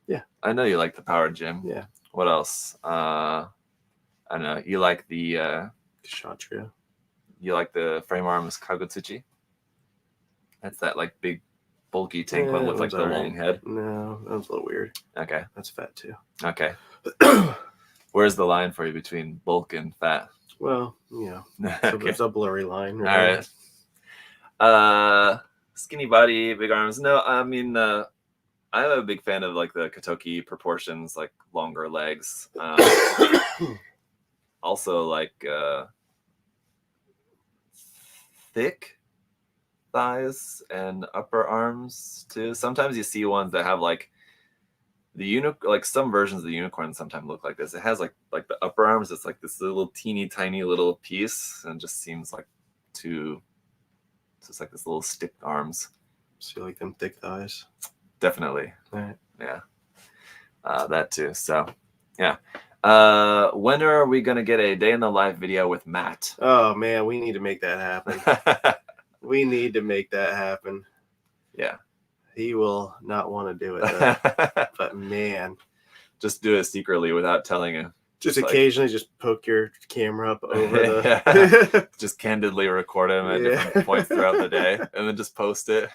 S2: Yeah.
S1: I know you like the powered gym.
S2: Yeah.
S1: What else? I don't know. You like the
S2: Kshatriya.
S1: You like the frame arms Kagutsuchi? That's that like big bulky tank one with like the long head.
S2: No, that was a little weird.
S1: Okay.
S2: That's fat too.
S1: Okay. Where's the line for you between bulk and fat?
S2: Well,
S1: Okay.
S2: It's a blurry line. Right?
S1: All right. Skinny body, big arms. No, I mean, I'm a big fan of like the Katoki proportions, like longer legs. Also, like thick thighs and upper arms too. Sometimes you see ones that have like like some versions of the unicorn sometimes look like this. It has like the upper arms. It's like this little teeny tiny little piece, and just seems like too. It's like this little stick arms.
S2: So you like them thick thighs?
S1: Definitely.
S2: All right.
S1: Yeah. That too. So, yeah. When are we going to get a day in the life video with Matt?
S2: Oh, man. We need to make that happen. We need to make that happen.
S1: Yeah.
S2: He will not want to do it, though. But, man.
S1: Just do it secretly without telling him.
S2: Just occasionally just poke your camera up over the...
S1: Just candidly record him at different points throughout the day and then just post it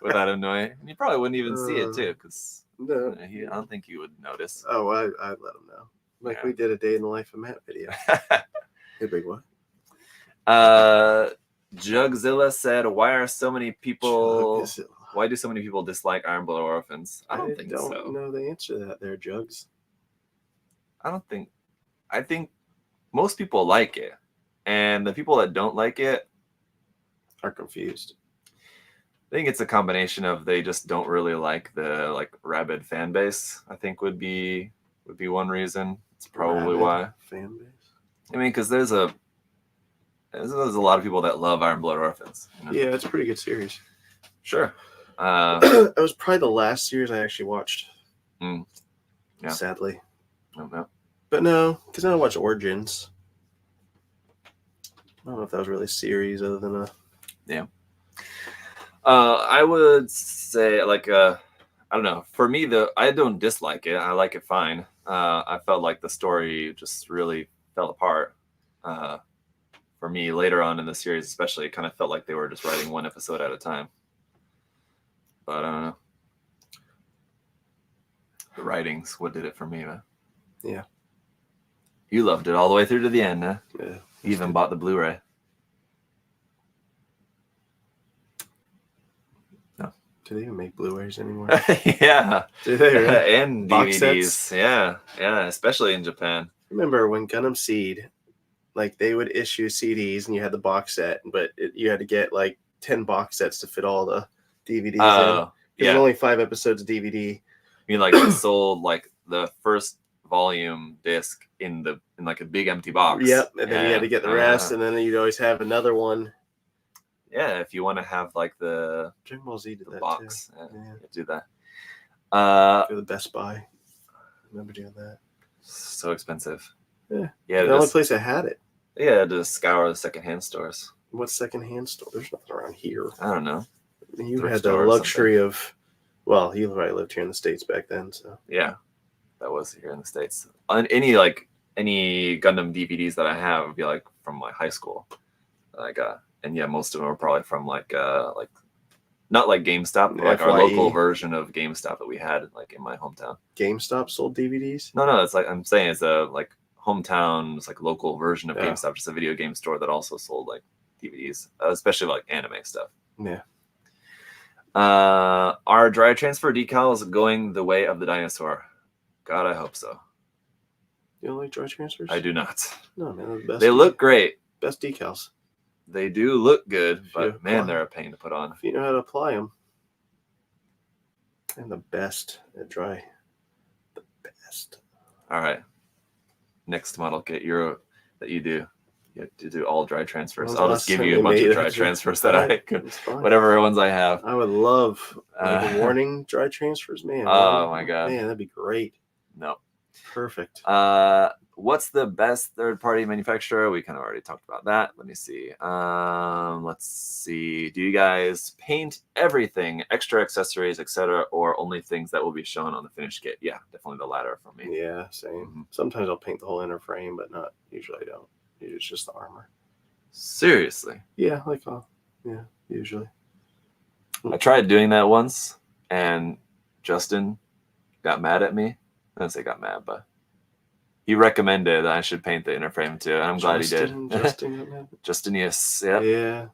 S1: without him knowing. And you probably wouldn't even see it too, because I don't think he would notice.
S2: Oh, I'd let him know. Like we did a day in the life of Matt video. Hey, big one.
S1: Jugzilla said, why do so many people dislike Iron Blood Orphans? I don't think so.
S2: No, the answer to that there, Jugs.
S1: I think most people like it, and the people that don't like it
S2: are confused.
S1: I think it's a combination of they just don't really like the rabid fan base. I think would be one reason. It's probably why
S2: fan base.
S1: I mean, because there's a lot of people that love Iron Blood Orphans. You know?
S2: Yeah, it's a pretty good series.
S1: Sure.
S2: It was probably the last series I actually watched.
S1: Yeah.
S2: Sadly.
S1: No.
S2: But no, because I watched Origins. I don't know if that was really a series other than a...
S1: Yeah. I would say, I don't know. For me, I don't dislike it. I like it fine. I felt like the story just really fell apart. For me, later on in the series especially, it kind of felt like they were just writing one episode at a time. But I don't know. The writings, what did it for me, man?
S2: Yeah.
S1: You loved it all the way through to the end, huh?
S2: Yeah.
S1: You even bought the Blu-ray. No.
S2: Do they even make Blu-rays anymore?
S1: Yeah.
S2: Do they really?
S1: And
S2: Box
S1: DVDs.
S2: sets?
S1: Yeah, especially in Japan.
S2: Remember when Gundam Seed, they would issue CDs and you had the box set, but you had to get 10 box sets to fit all the DVDs in. There's only 5 episodes of DVD.
S1: You mean it sold the first volume disc in a big empty box?
S2: Yep, and then you had to get the rest, and then you'd always have another one.
S1: Yeah, if you want to have the
S2: Dragon Ball Z did that
S1: box,
S2: too. Yeah.
S1: You do that.
S2: Go to the Best Buy. I remember doing that.
S1: So expensive.
S2: Yeah.
S1: Yeah.
S2: The only place I had it.
S1: Yeah, to scour the secondhand stores.
S2: What secondhand store? There's nothing around here.
S1: I don't know.
S2: You had the luxury of, well, you probably lived here in the States back then, so.
S1: Yeah, that was here in the States. On any Gundam DVDs that I have would be from my high school that I got, and yeah, most of them are probably from not GameStop, but our local version of GameStop that we had in my hometown.
S2: GameStop sold DVDs?
S1: No, it's I'm saying it's a hometown, it's local version of GameStop, just a video game store that also sold DVDs, especially anime stuff.
S2: Yeah.
S1: Are dry transfer decals going the way of the dinosaur? God, I hope so.
S2: You don't like dry transfers?
S1: I do not.
S2: No, man, they're the best.
S1: They look great.
S2: Best decals.
S1: They do look good, but man, they're a pain to put on.
S2: If you know how to apply them. And the best at dry. The best. All
S1: right. Next model kit that you do. You have to do all dry transfers. I'll just give you a bunch of dry transfers that I could, whatever ones I have.
S2: I would love warning dry transfers, man.
S1: Oh my god,
S2: man, that'd be great.
S1: No,
S2: perfect.
S1: What's the best third-party manufacturer? We kind of already talked about that. Let me see. Let's see. Do you guys paint everything, extra accessories, etc., or only things that will be shown on the finished kit? Yeah, definitely the latter for me.
S2: Yeah, same. Mm-hmm. Sometimes I'll paint the whole inner frame, but not usually. I don't. It's just the armor.
S1: Seriously?
S2: Yeah, usually.
S1: I tried doing that once, and Justin got mad at me. I didn't say got mad, but he recommended that I should paint the inner frame too, and I'm glad he did. Justin, yes. Yeah.
S2: Yeah.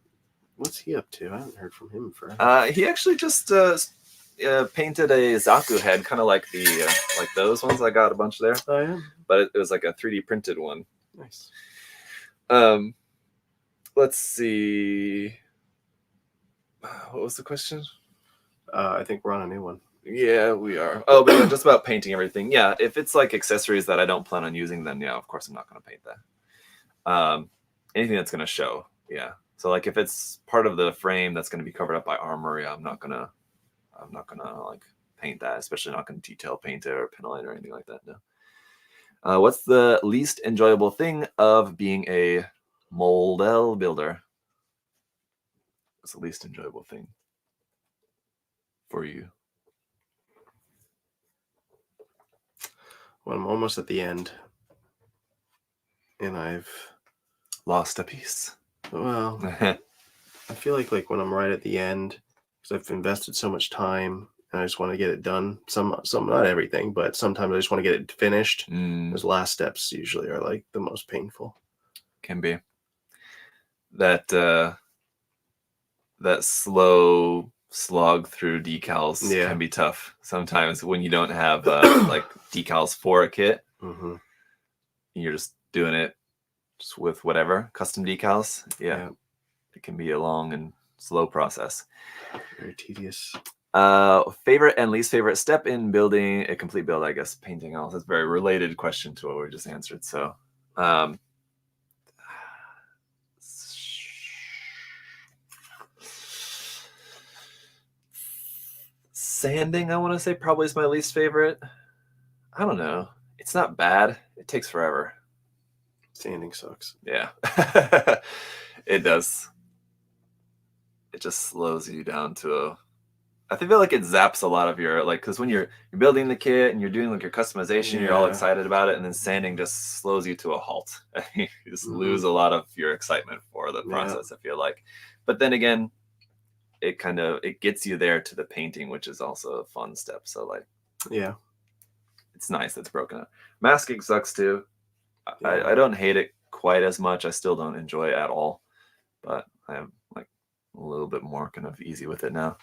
S2: What's he up to? I haven't heard from him forever.
S1: He actually just painted a Zaku head, kind of like those ones. I got a bunch there.
S2: Oh, yeah.
S1: But it was a 3D printed one.
S2: Nice.
S1: Let's see. What was the question?
S2: I think we're on a new one.
S1: Yeah, we are. Oh, but just about painting everything. Yeah, if it's accessories that I don't plan on using, then yeah, of course I'm not going to paint that. Anything that's going to show, yeah. So if it's part of the frame that's going to be covered up by armor, yeah, I'm not gonna paint that. Especially not going to detail paint it or penline or anything like that. No. What's the least enjoyable thing of being a model builder? What's the least enjoyable thing for you?
S2: Well, I'm almost at the end, and I've
S1: lost a piece.
S2: Well, I feel like when I'm right at the end, because I've invested so much time, and I just want to get it done. Some not everything, but sometimes I just want to get it finished. Those last steps usually are the most painful.
S1: Can be. That slow slog through decals can be tough sometimes when you don't have decals for a kit.
S2: Mm-hmm.
S1: you're just doing it just with whatever custom decals. Yeah. It can be a long and slow process.
S2: Very tedious.
S1: Favorite and least favorite step in building a complete build, I guess painting else. That's a very related question to what we just answered. So sanding, I want to say probably is my least favorite. I don't know. It's not bad. It takes forever.
S2: Sanding sucks.
S1: Yeah. It does. It just slows you down to I feel like it zaps a lot of your because when you're building the kit and you're doing like your customization, you're all excited about it, and then sanding just slows you to a halt. You just lose a lot of your excitement for the process. I feel like, but then again, it gets you there to the painting, which is also a fun step. So like, it's nice that it's broken up. Masking sucks too. I don't hate it quite as much. I still don't enjoy it at all, but I'm like a little bit more kind of easy with it now.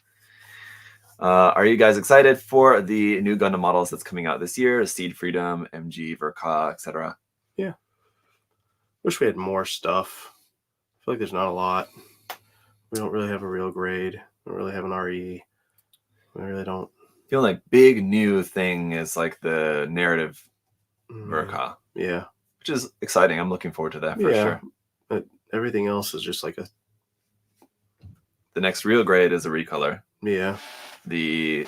S1: Are you guys excited for the new Gundam models that's coming out this year? Seed Freedom, MG, Verka, etc.
S2: Yeah. Wish we had more stuff. I feel like there's not a lot. We don't really have a real grade. We don't really have an RE. We really don't.
S1: I feel like big new thing is like the narrative Verka.
S2: Yeah.
S1: Which is exciting. I'm looking forward to that for sure.
S2: But everything else is just like
S1: the next real grade is a recolor.
S2: Yeah.
S1: The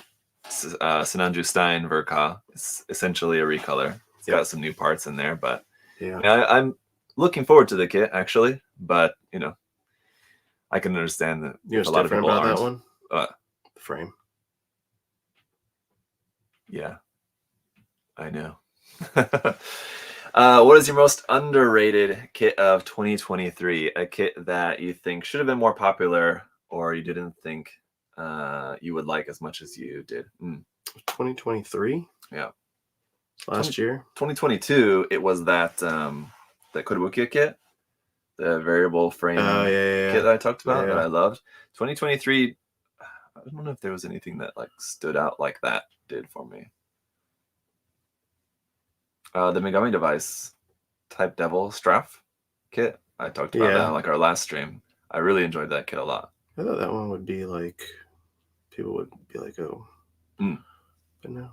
S1: Sinanju Stein Verka is essentially a recolor. It's got some new parts in there, but I'm looking forward to the kit actually. But I can understand that
S2: a lot of people about that one. The frame.
S1: Yeah, I know. What is your most underrated kit of 2023? A kit that you think should have been more popular, or you didn't think you would like as much as you did?
S2: 2023.
S1: Yeah.
S2: Last year.
S1: 2022. It was that Kotobukiya kit, the variable frame kit that I talked about that I loved. 2023. I don't know if there was anything that like stood out like that did for me. The Megami Device Type Devil Straff kit. I talked about that on like our last stream. I really enjoyed that kit a lot.
S2: I thought that one would be like, people would be like, oh. But no.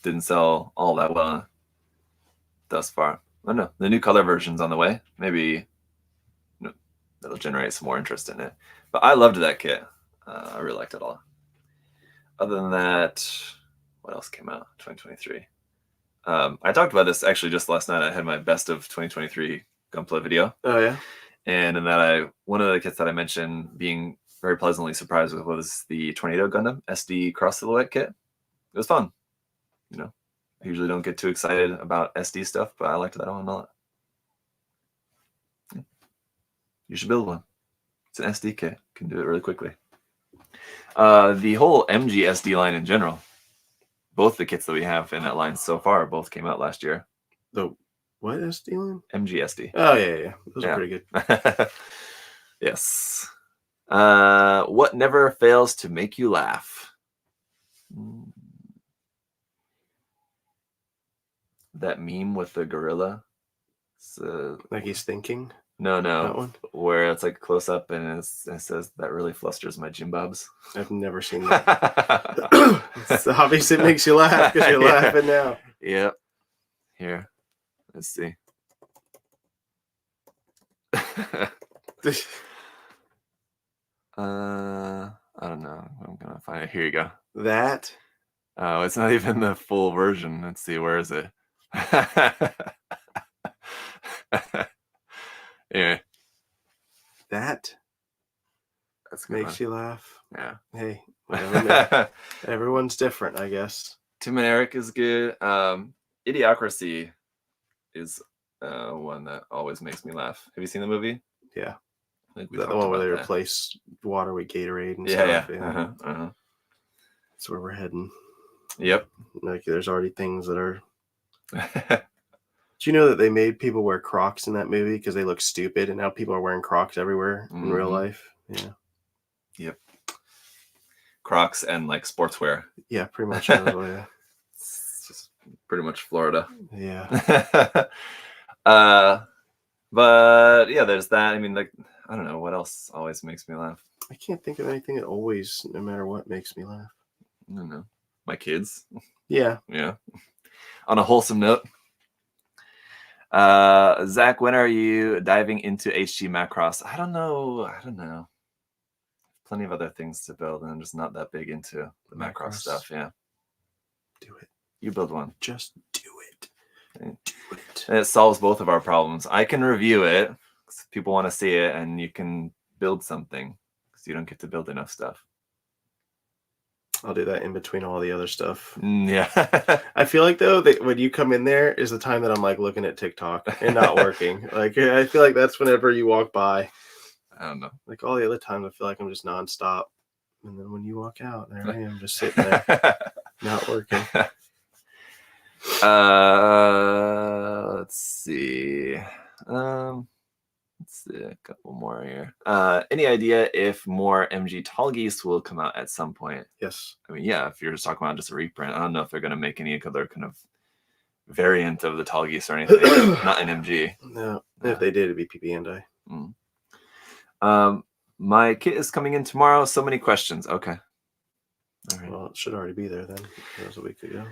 S1: Didn't sell all that well thus far. I don't know. The new color version's on the way. Maybe that'll generate some more interest in it. But I loved that kit. I really liked it a lot. Other than that, what else came out 2023? I talked about this actually just last night. I had my best of 2023 Gunpla video.
S2: Oh yeah.
S1: And in that one of the kits that I mentioned being very pleasantly surprised with was the Tornado Gundam SD cross silhouette kit. It was fun. I usually don't get too excited about SD stuff, but I liked that one a lot. You should build one. It's an SD kit. You can do it really quickly. The whole MG SD line in general, both the kits that we have in that line so far both came out last year.
S2: The what SD line?
S1: MG SD.
S2: Oh yeah. Those are pretty good.
S1: Yes. What never fails to make you laugh? That meme with the gorilla.
S2: Like he's thinking?
S1: No.
S2: That one?
S1: Where it's like close up and it says, that really flusters my gym bobs.
S2: I've never seen that. Obviously it makes you laugh because you're laughing now.
S1: Yep. Here. Let's see. I don't know. I'm gonna find it. Here you go.
S2: That?
S1: Oh, it's not even the full version. Let's see. Where is it? Yeah.
S2: That makes you laugh.
S1: Yeah.
S2: Hey, whatever. Everyone's different, I guess.
S1: Tim and Eric is good. Idiocracy is one that always makes me laugh. Have you seen the movie?
S2: Yeah.
S1: Like
S2: the one where they replace water with Gatorade and stuff. Yeah. That's where we're heading.
S1: Yep.
S2: Like there's already things that are. Do you know that they made people wear Crocs in that movie because they look stupid, and now people are wearing Crocs everywhere in real life? Yeah.
S1: Yep. Crocs and like sportswear.
S2: Yeah, pretty much. Yeah.
S1: It's just pretty much Florida.
S2: Yeah.
S1: But yeah, there's that. I mean, like, I don't know what else always makes me laugh.
S2: I can't think of anything that always, no matter what, makes me laugh.
S1: I don't know. My kids.
S2: Yeah.
S1: Yeah. On a wholesome note. Zach, when are you diving into HG Macross? I don't know. Plenty of other things to build, and I'm just not that big into the Macross stuff. Yeah.
S2: Do it.
S1: You build one.
S2: Just do it.
S1: Okay. Do it. And it solves both of our problems. I can review it because people want to see it, and you can build something because you don't get to build enough stuff.
S2: I'll do that in between all the other stuff.
S1: Yeah.
S2: I feel like, though, that when you come in there is the time that I'm like looking at TikTok and not working. Like, I feel like that's whenever you walk by.
S1: I don't know.
S2: Like all the other times, I feel like I'm just nonstop. And then when you walk out, there I am just sitting there, not working.
S1: Let's see. Let's see a couple more here. Any idea if more MG Tall Geese will come out at some point?
S2: Yes.
S1: I mean, yeah, if you're just talking about just a reprint, I don't know if they're going to make any other kind of variant of the Tall Geese or anything. Not an MG.
S2: No. If they did, it'd be PP and
S1: I. My kit is coming in tomorrow. So many questions. Okay.
S2: All right. Well, it should already be there then. That was a week ago.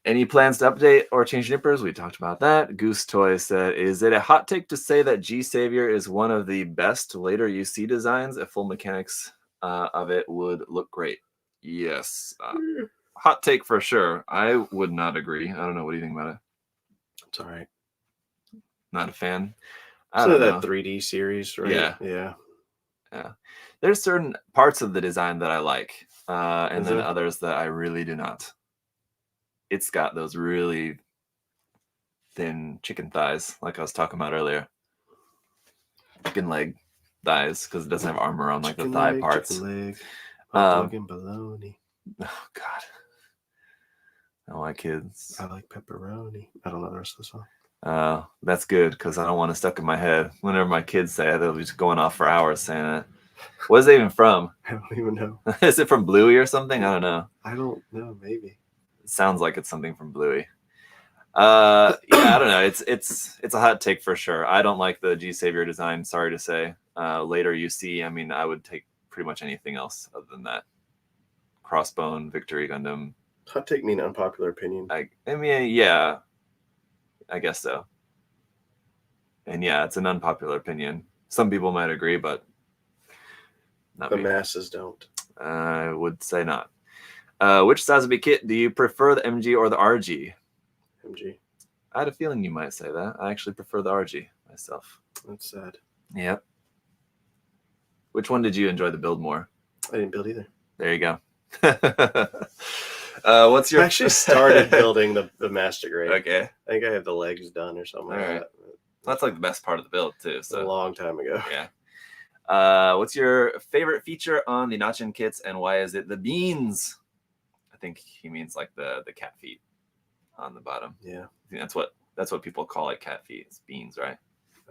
S1: Any plans to update or change nippers? We talked about that. Goose Toy said, is it a hot take to say that G Savior is one of the best later UC designs? If full mechanics of it would look great. Yes. Hot take for sure. I would not agree. I don't know. What do you think about it?
S2: It's all right.
S1: Not a fan.
S2: So that 3D series, right?
S1: Yeah.
S2: Yeah.
S1: Yeah. There's certain parts of the design that I like, and then others that I really do not. It's got those really thin chicken thighs, like I was talking about earlier. Chicken leg thighs, because it doesn't have armor on like the thigh parts.
S2: Chicken leg, hot dog and bologna.
S1: Oh God. Oh, my kids.
S2: I like pepperoni. I don't know the rest of the song.
S1: That's good, because I don't want it stuck in my head. Whenever my kids say it, they'll be just going off for hours saying it. What is it even from?
S2: I don't even know.
S1: Is it from Bluey or something? I don't know.
S2: I don't know. Maybe.
S1: It sounds like it's something from Bluey. Yeah, I don't know. It's a hot take for sure. I don't like the G Savior design. Sorry to say. Later UC. I mean, I would take pretty much anything else other than that. Crossbone, Victory Gundam.
S2: Hot take mean unpopular opinion.
S1: I mean, yeah. I guess so. And yeah, it's an unpopular opinion. Some people might agree, but not
S2: the
S1: me.
S2: Masses don't.
S1: I would say not. Which Sazabi kit do you prefer, the MG or the RG?
S2: MG.
S1: I had a feeling you might say that. I actually prefer the RG myself.
S2: That's sad.
S1: Yep. Which one did you enjoy the build more?
S2: I didn't build either.
S1: There you go. What's your?
S2: I actually started building the Master Grade.
S1: Okay.
S2: I think I have the legs done or something like that.
S1: That's like the best part of the build too. So
S2: a long time ago.
S1: Yeah. What's your favorite feature on the Nachin kits, and why is it the beans? I think he means like the cat feet on the bottom.
S2: Yeah.
S1: I think that's what people call like cat feet. It's beans, right?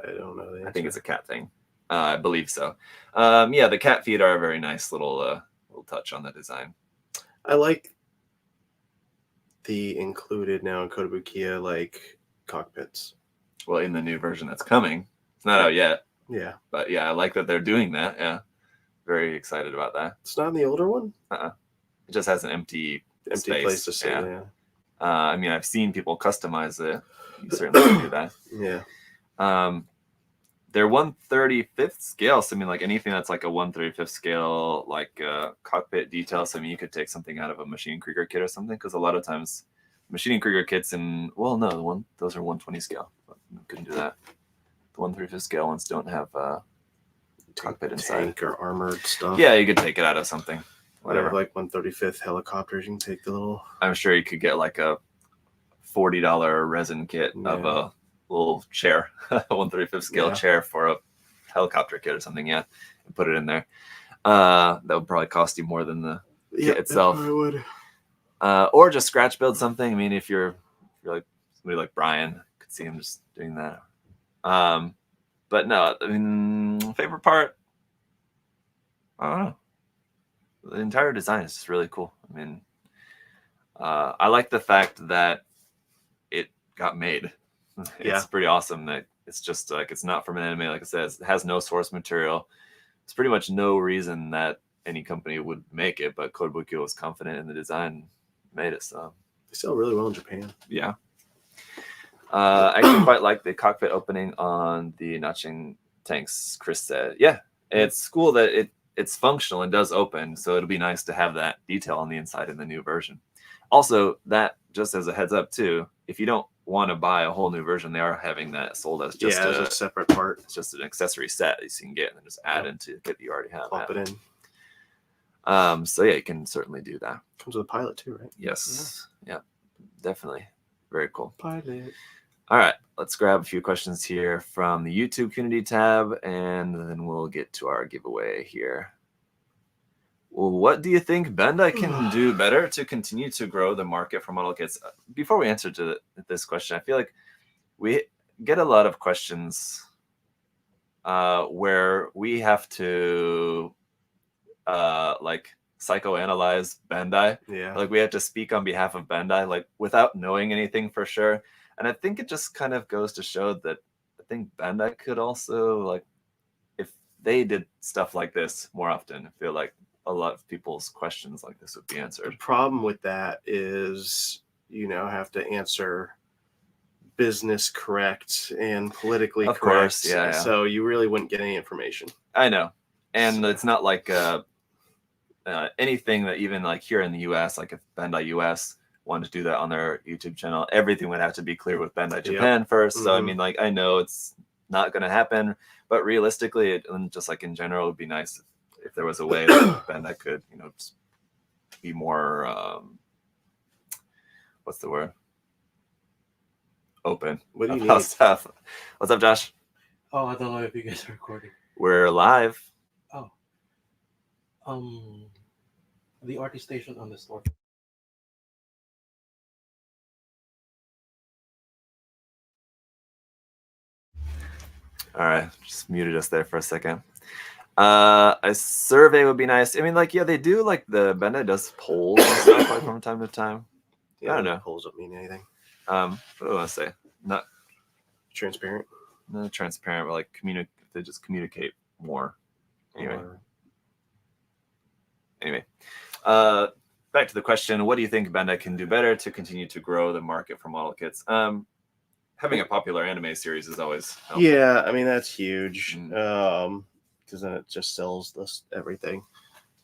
S2: I don't know.
S1: I think it's a cat thing. I believe so. Yeah, the cat feet are a very nice little touch on the design.
S2: I like the included now in Kotobukiya like cockpits.
S1: Well, in the new version that's coming, it's not out yet.
S2: Yeah,
S1: but yeah, I like that they're doing that. Yeah, very excited about that.
S2: It's not in the older one.
S1: It just has an empty space.
S2: Place to sit. Yeah.
S1: I mean, I've seen people customize it. You certainly can do that.
S2: Yeah.
S1: They're 1/35th scale. So I mean, like anything that's like a 1/35th scale, like cockpit details. I mean, you could take something out of a Machine Krieger kit or something, because a lot of times Machine Krieger kits those are 120 scale. But you couldn't do that. The 1/35th scale ones don't have cockpit inside.
S2: Tank or armored stuff.
S1: Yeah, you could take it out of something. Whatever.
S2: Like 1/35th helicopters, you can take the little.
S1: I'm sure you could get like a $40 resin kit of a little chair, a 1/35th scale chair for a helicopter kit or something. Yeah, and put it in there. That would probably cost you more than the kit itself.
S2: It would.
S1: Or just scratch build something. I mean, if you're like somebody like Brian, could see him just doing that. But no, I mean, favorite part, I don't know. The entire design is just really cool. I mean, I like the fact that it got made. It's pretty awesome that it's just like it's not from an anime. Like I said, it has no source material. It's pretty much no reason that any company would make it, but Kotobukiya was confident in the design, made it. So
S2: they sell really well in Japan.
S1: Yeah. I actually quite like the cockpit opening on the Naching tanks. Chris said, "Yeah, it's cool that it's functional and does open. So it'll be nice to have that detail on the inside in the new version." Also, that just as a heads up too, if you don't want to buy a whole new version, they are having that sold as just
S2: a separate part.
S1: It's just an accessory set that you can get and then just add into the kit that you already have.
S2: Plop it in.
S1: So yeah, you can certainly do that.
S2: Comes with a pilot too, right?
S1: Yes. Yeah, definitely. Very cool.
S2: Pilot.
S1: All right, let's grab a few questions here from the YouTube community tab, and then we'll get to our giveaway here. Well, what do you think Bandai can do better to continue to grow the market for model kits? Before we answer to this question, I feel like we get a lot of questions where we have to like psychoanalyze Bandai.
S2: Yeah.
S1: Like we have to speak on behalf of Bandai, like without knowing anything for sure. And I think it just kind of goes to show that I think Bandai could also, like, if they did stuff like this more often, I feel like a lot of people's questions like this would be answered.
S2: The problem with that is, have to answer business correct and politically correct. Of course, yeah. So you really wouldn't get any information.
S1: I know. And it's not like anything that even like here in the US, like if Bandai US wanted to do that on their YouTube channel, everything would have to be clear with Bandai Japan first. So I mean, like, I know it's not going to happen, but realistically, and just like in general, it would be nice if there was a way that Bandai could, just be more, what's the word? Open.
S2: What do you
S1: about
S2: need?
S1: Stuff. What's up, Josh?
S3: Oh, I don't know if you guys are recording.
S1: We're live.
S3: Oh. The artist station on the store.
S1: All right, just muted us there for a second. A survey would be nice. I mean, like, yeah, they do, like, the Bandai does polls and stuff like from time to time.
S2: Yeah,
S1: I don't know.
S2: Polls don't mean anything.
S1: What do I want to say? Not
S2: transparent.
S1: Not transparent, but like they just communicate more. Anyway, back to the question: what do you think Bandai can do better to continue to grow the market for model kits? Having a popular anime series is always helpful.
S2: Yeah, I mean that's huge. Because then it just sells everything.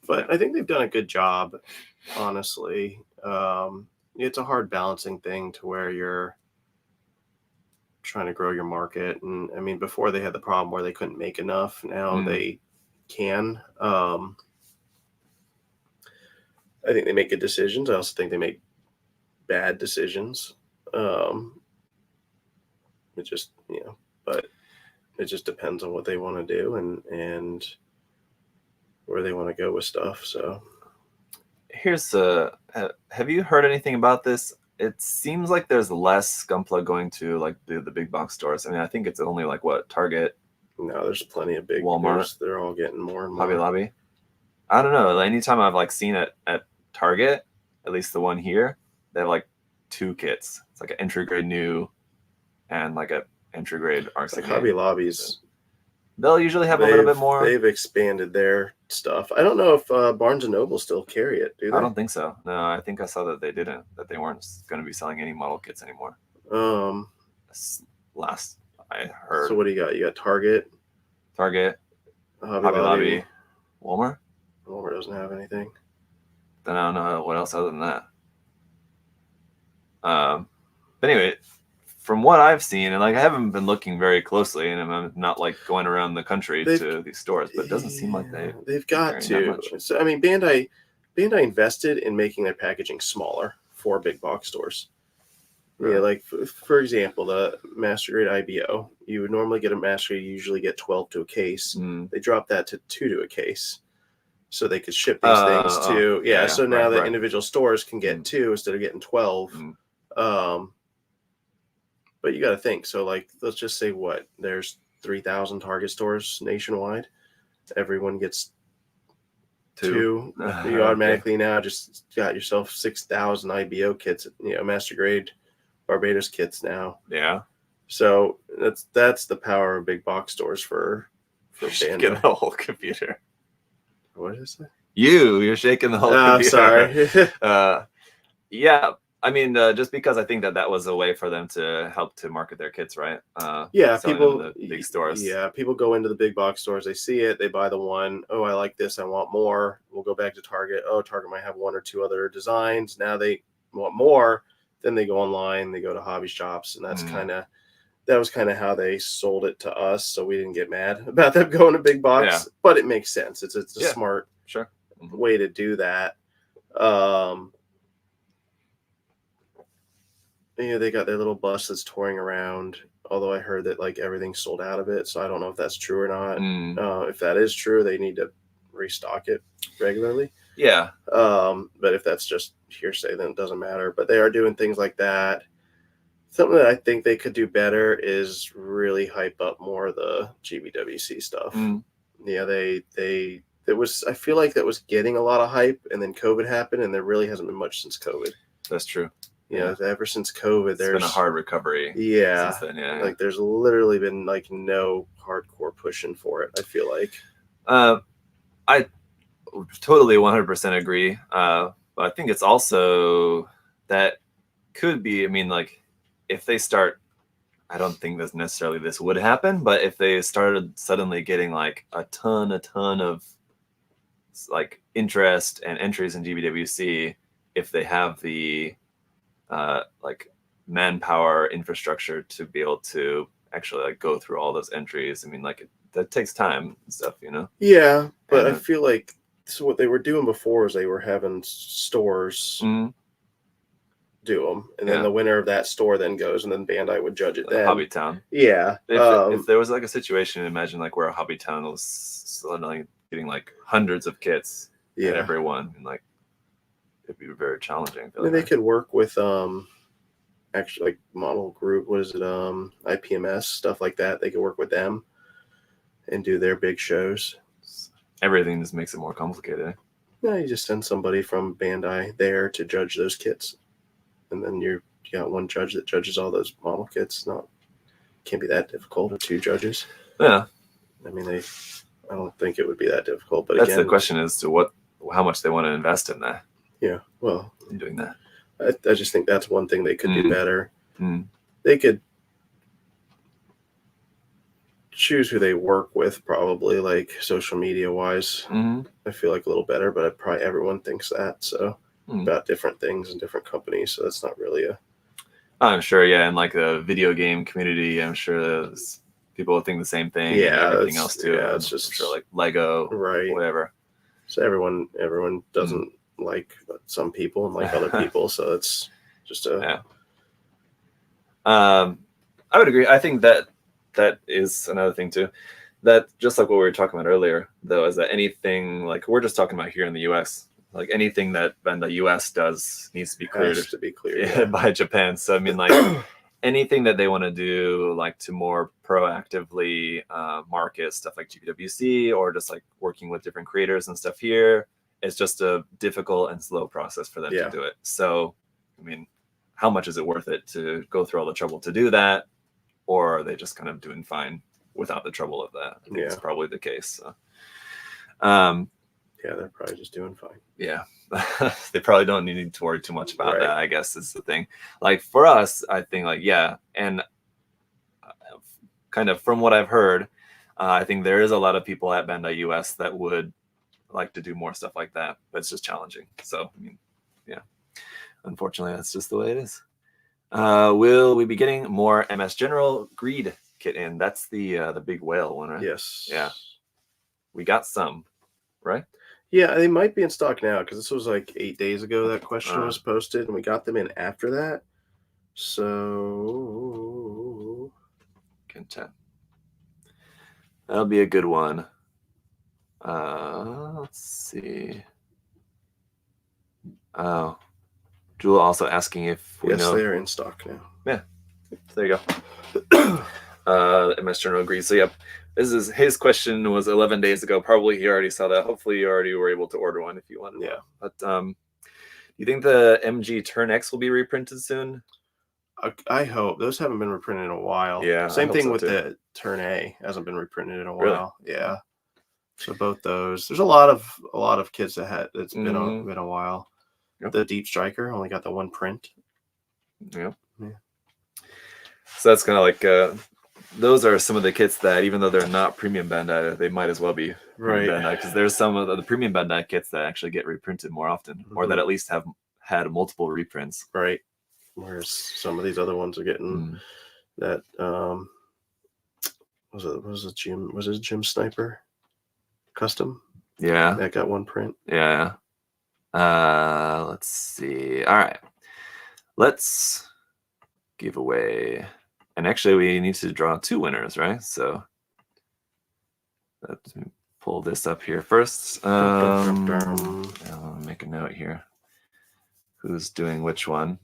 S2: But I think they've done a good job, honestly. It's a hard balancing thing to where you're trying to grow your market. And I mean, before they had the problem where they couldn't make enough. Now they can. I think they make good decisions. I also think they make bad decisions. It just, but it just depends on what they want to do and where they want to go with stuff. So
S1: here's have you heard anything about this? It seems like there's less Gunpla going to like the big box stores. I mean, I think it's only like what, Target?
S2: No, there's plenty of big
S1: Walmart.
S2: They're all getting more and more.
S1: Hobby Lobby. I don't know. Anytime I've like seen it at Target, at least the one here, they have like 2 kits. It's like an entry grade new and like a entry grade RC.
S2: Hobby Lobbies.
S1: They'll usually have a little bit more.
S2: They've expanded their stuff. I don't know if Barnes & Noble still carry it, do they?
S1: I don't think so. No, I think I saw that they didn't. That they weren't going to be selling any model kits anymore. Last I heard.
S2: So what do you got? You got Target,
S1: Hobby Lobby, Walmart.
S2: Walmart doesn't have anything.
S1: Then I don't know what else other than that. But anyway, from what I've seen, and like I haven't been looking very closely, and I'm not like going around the country to these stores, but it doesn't seem like they've
S2: got to. So I mean, Bandai invested in making their packaging smaller for big box stores. Right. Yeah, like for example, the Master Grade IBO, you would normally get a Master Grade, you usually get 12 to a case. They dropped that to 2 to a case, so they could ship these things to. So now the individual stores can get 2 instead of getting 12. But you got to think. So, like, let's just say there's 3,000 Target stores nationwide. Everyone gets 2. You automatically now just got yourself 6,000 IBO kits, Master Grade Barbados kits now.
S1: Yeah.
S2: So that's the power of big box stores for
S1: shaking
S2: Bandai.
S1: the whole computer.
S2: What is that?
S1: You're shaking the whole computer.
S2: Sorry.
S1: Yeah, I mean, just because I think that was a way for them to help to market their kits, right?
S2: Yeah,
S1: selling
S2: people
S1: them in the big stores.
S2: Yeah, people go into the big box stores. They see it. They buy the one. Oh, I like this. I want more. We'll go back to Target. Oh, Target might have one or two other designs. Now they want more. Then they go online. They go to hobby shops, and that was kind of how they sold it to us. So we didn't get mad about them going to big box.
S1: Yeah.
S2: But it makes sense. It's a smart
S1: Sure.
S2: way to do that. They got their little bus that's touring around. Although I heard that like everything's sold out of it, so I don't know if that's true or not. If that is true, they need to restock it regularly.
S1: Yeah.
S2: But if that's just hearsay, then it doesn't matter. But they are doing things like that. Something that I think they could do better is really hype up more of the GBWC stuff. Yeah, I feel like that was getting a lot of hype, and then COVID happened, and there really hasn't been much since COVID.
S1: That's true.
S2: Yeah, ever since COVID, there's
S1: been a hard recovery.
S2: Yeah,
S1: since then, yeah.
S2: Like there's literally been like no hardcore pushing for it. I feel like.
S1: I totally 100% agree. But I think it's also that could be. I mean, like if they start, I don't think that necessarily this would happen. But if they started suddenly getting like a ton of like interest and entries in GBWC, if they have the like manpower infrastructure to be able to actually like go through all those entries. I mean, like that takes time and stuff,
S2: Yeah, but I feel like what they were doing before is they were having stores do them, and then the winner of that store then goes, and then Bandai would judge it. Then
S1: Hobby Town.
S2: Yeah.
S1: If there was like a situation, imagine like where a Hobby Town was suddenly getting like hundreds of kits at everyone, and like it'd be very challenging.
S2: I mean, they could work with actually like Model Group. What is it? IPMS, stuff like that. They could work with them and do their big shows.
S1: Everything just makes it more complicated.
S2: No, you just send somebody from Bandai there to judge those kits, and then you got one judge that judges all those model kits. Can't be that difficult. Or two judges.
S1: Yeah.
S2: I mean, I don't think it would be that difficult. But
S1: that's
S2: again,
S1: the question as to how much they want to invest in that.
S2: Yeah, well,
S1: in doing that.
S2: I just think that's one thing they could do better.
S1: They
S2: could choose who they work with, probably, like social media wise. I feel like a little better, but probably everyone thinks that. So about different things and different companies. So that's not really
S1: I'm sure, yeah, and like the video game community, I'm sure people will think the same thing.
S2: Yeah,
S1: and everything else too.
S2: Yeah, it's just
S1: I'm sure like Lego,
S2: right?
S1: Whatever.
S2: So everyone doesn't like some people and like other people. So it's just
S1: I would agree. I think that is another thing too. That just like what we were talking about earlier, though, is that anything like we're just talking about here in the U.S. Like anything that the U.S. does needs to be cleared by Japan. So I mean, like anything that they want to do, like to more proactively market stuff like GPWC or just like working with different creators and stuff here, it's just a difficult and slow process for them to do it. So, I mean, how much is it worth it to go through all the trouble to do that? Or are they just kind of doing fine without the trouble of that? I think it's probably the case. So.
S2: Yeah, they're probably just doing fine.
S1: Yeah. They probably don't need to worry too much about that, I guess is the thing. Like for us, I think like, and kind of from what I've heard, I think there is a lot of people at Bandai US that would like to do more stuff like that, but it's just challenging. So, I mean, unfortunately, that's just the way it is. Will we be getting more MS General Greed kit in? That's the big whale one, right?
S2: Yes.
S1: Yeah. We got some, right?
S2: Yeah, they might be in stock now because this was like 8 days ago that question was posted, and we got them in after that. So,
S1: content. That'll be a good one. Let's see. Oh, Jewel also asking if we know.
S2: Yes, they are in stock now.
S1: Yeah, there you go. MS General agrees. So, yep. This is his question was 11 days ago. Probably he already saw that. Hopefully you already were able to order one if you wanted.
S2: Yeah.
S1: But do you think the MG Turn X will be reprinted soon?
S2: I hope those haven't been reprinted in a while.
S1: Yeah, I
S2: Same
S1: hope
S2: thing
S1: so,
S2: with
S1: too.
S2: the Turn A hasn't been reprinted in a
S1: Really?
S2: while. Yeah. So both those. There's a lot of kids that it's been a while.
S1: Yep.
S2: The Deep Striker only got the one print.
S1: Yeah.
S2: Yeah.
S1: So that's kind of like those are some of the kits that, even though they're not premium Bandai, they might as well be premium Bandai, because there's some of the premium Bandai kits that actually get reprinted more often, or that at least have had multiple reprints.
S2: Right. Whereas some of these other ones are getting that. Was it Jim Sniper custom?
S1: Yeah.
S2: That got one print.
S1: Yeah. Let's see. All right. Let's give away. And actually, we need to draw 2 winners, right? So let's pull this up here first. I'll make a note here. Who's doing which one?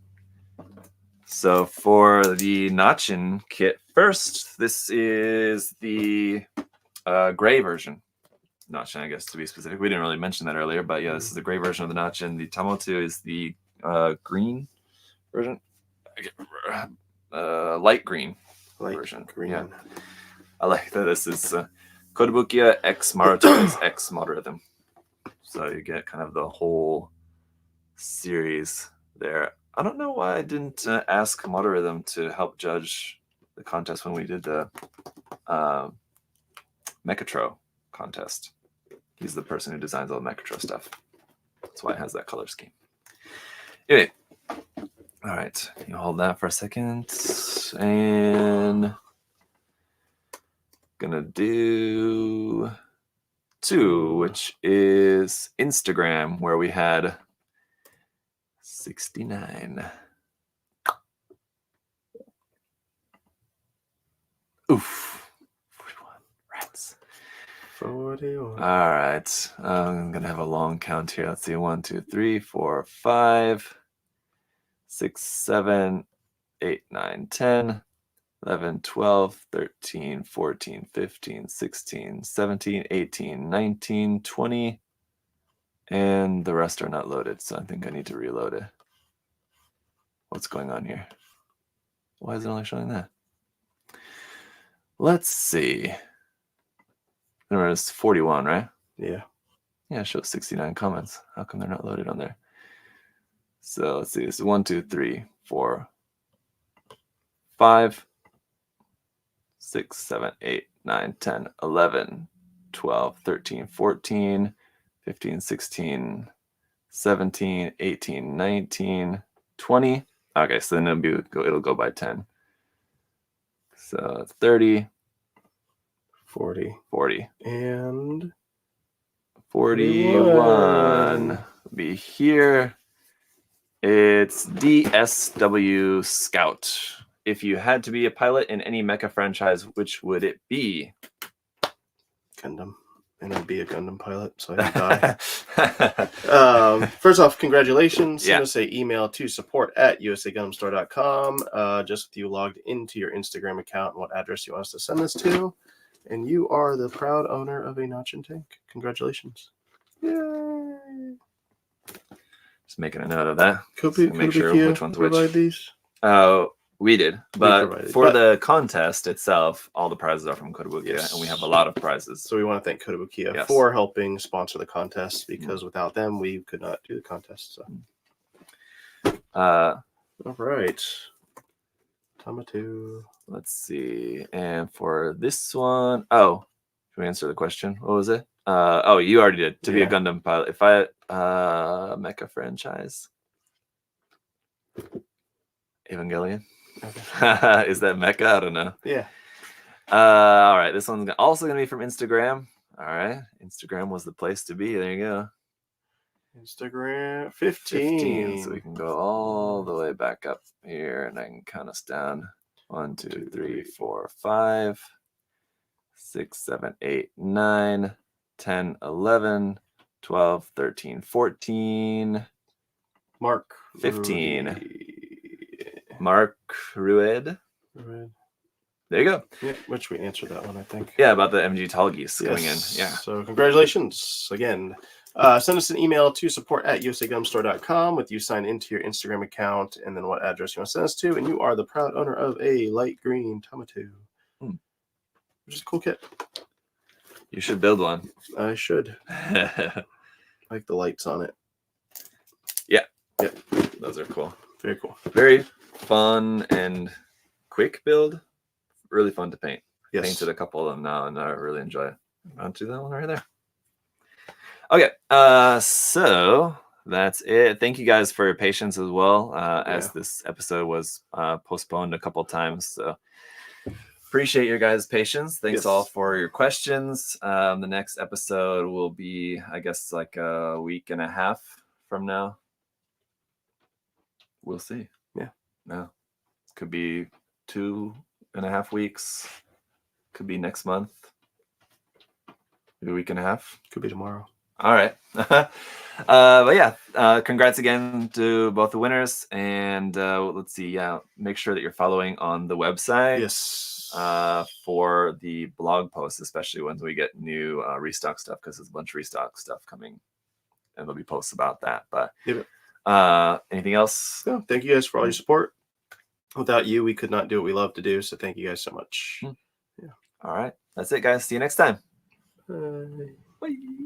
S1: So for the Nachin kit first, this is the gray version. Nachin, I guess, to be specific. We didn't really mention that earlier, but yeah, this is the gray version of the Nachin. The Tamotu is the green version. I can't remember. Light green version.
S2: Green.
S1: Yeah. I like that this is Kotobukiya X Maruto is X Modrhythm. So you get kind of the whole series there. I don't know why I didn't ask Modrhythm to help judge the contest when we did the Mechatro contest. He's the person who designs all the Mechatro stuff. That's why it has that color scheme. Anyway, all right, you hold that for a second, and gonna do 2, which is Instagram, where we had 69. Oof. 41. Rats.
S2: 41.
S1: All right. I'm going to have a long count here. Let's see. 1, 2, 3, 4, 5, 6, 7, 8, 9, 10, 11, 12, 13, 14, 15, 16, 17, 18, 19, 20. And the rest are not loaded, so I think I need to reload it. What's going on here? Why is it only showing that? Let's see. There was 41, right?
S2: Yeah.
S1: Yeah, it shows 69 comments. How come they're not loaded on there? So let's see. It's 1, 2, 3, 4, 5, 6, 7, 8, 9, 10, 11, 12, 13, 14, 15, 16, 17, 18, 19, 20. Okay, so then it'll go by 10. So 30, 40,
S2: and
S1: 41. Be here. It's DSW Scout. If you had to be a pilot in any mecha franchise, which would it be?
S2: Gundam. And I'd be a Gundam pilot, so I didn't die. First off, congratulations.
S1: Yeah.
S2: I'm going to say email to support@usagundamstore.com. Just with you logged into your Instagram account and what address you want us to send this to. And you are the proud owner of a Nachin tank. Congratulations.
S1: Yay. Just making a note of that.
S2: Make sure which one's which. These?
S1: We did, but for the contest itself, all the prizes are from Kotobukiya, and we have a lot of prizes.
S2: So we want to thank Kotobukiya for helping sponsor the contest, because without them, we could not do the contest. So. All right. Tamatu.
S1: Let's see. And for this one, should we answer the question? What was it? You already did. To be a Gundam pilot. If I mecha franchise. Evangelion. Okay. Is that mecha? I don't know.
S2: Yeah.
S1: All right. This one's also going to be from Instagram. All right. Instagram was the place to be. There you go.
S2: Instagram 15.
S1: So we can go all the way back up here, and I can count us down. 1, 2, 3, 4, 5, 6, 7, 8, 9, 10, 11, 12, 13, 14.
S2: Mark
S1: 15.
S2: Rudy.
S1: Mark Rued. There you go.
S2: Yeah, which we answered that one, I think.
S1: Yeah, about the MG Tall Geese coming in. Yeah.
S2: So congratulations again. Send us an email to support@usagumstore.com with you signed into your Instagram account and then what address you want to send us to. And you are the proud owner of a light green Tamatu, which is a cool kit.
S1: You should build one.
S2: I should. Like the lights on it.
S1: Yeah.
S2: Yep.
S1: Those are cool.
S2: Very cool.
S1: Very fun and quick build. Really fun to paint.
S2: Yes.
S1: Painted a couple of them now and I really enjoy it. On to that one right there. Okay, so that's it. Thank you guys for your patience as well, as this episode was postponed a couple times. So appreciate your guys' patience. Thanks all for your questions. The next episode will be, I guess, like a week and a half from now. We'll see.
S2: Yeah.
S1: No, could be 2.5 weeks. Could be next month. Maybe a week and a half.
S2: Could be tomorrow.
S1: All right. But yeah, congrats again to both the winners. And let's see. Yeah, make sure that you're following on the website.
S2: Yes.
S1: For the blog posts, especially when we get new restock stuff, because there's a bunch of restock stuff coming and there'll be posts about that. But anything else?
S2: No, thank you guys for all your support. Without you, we could not do what we love to do. So thank you guys so much.
S1: Yeah. All right. That's it, guys. See you next time.
S2: Bye.
S1: Bye.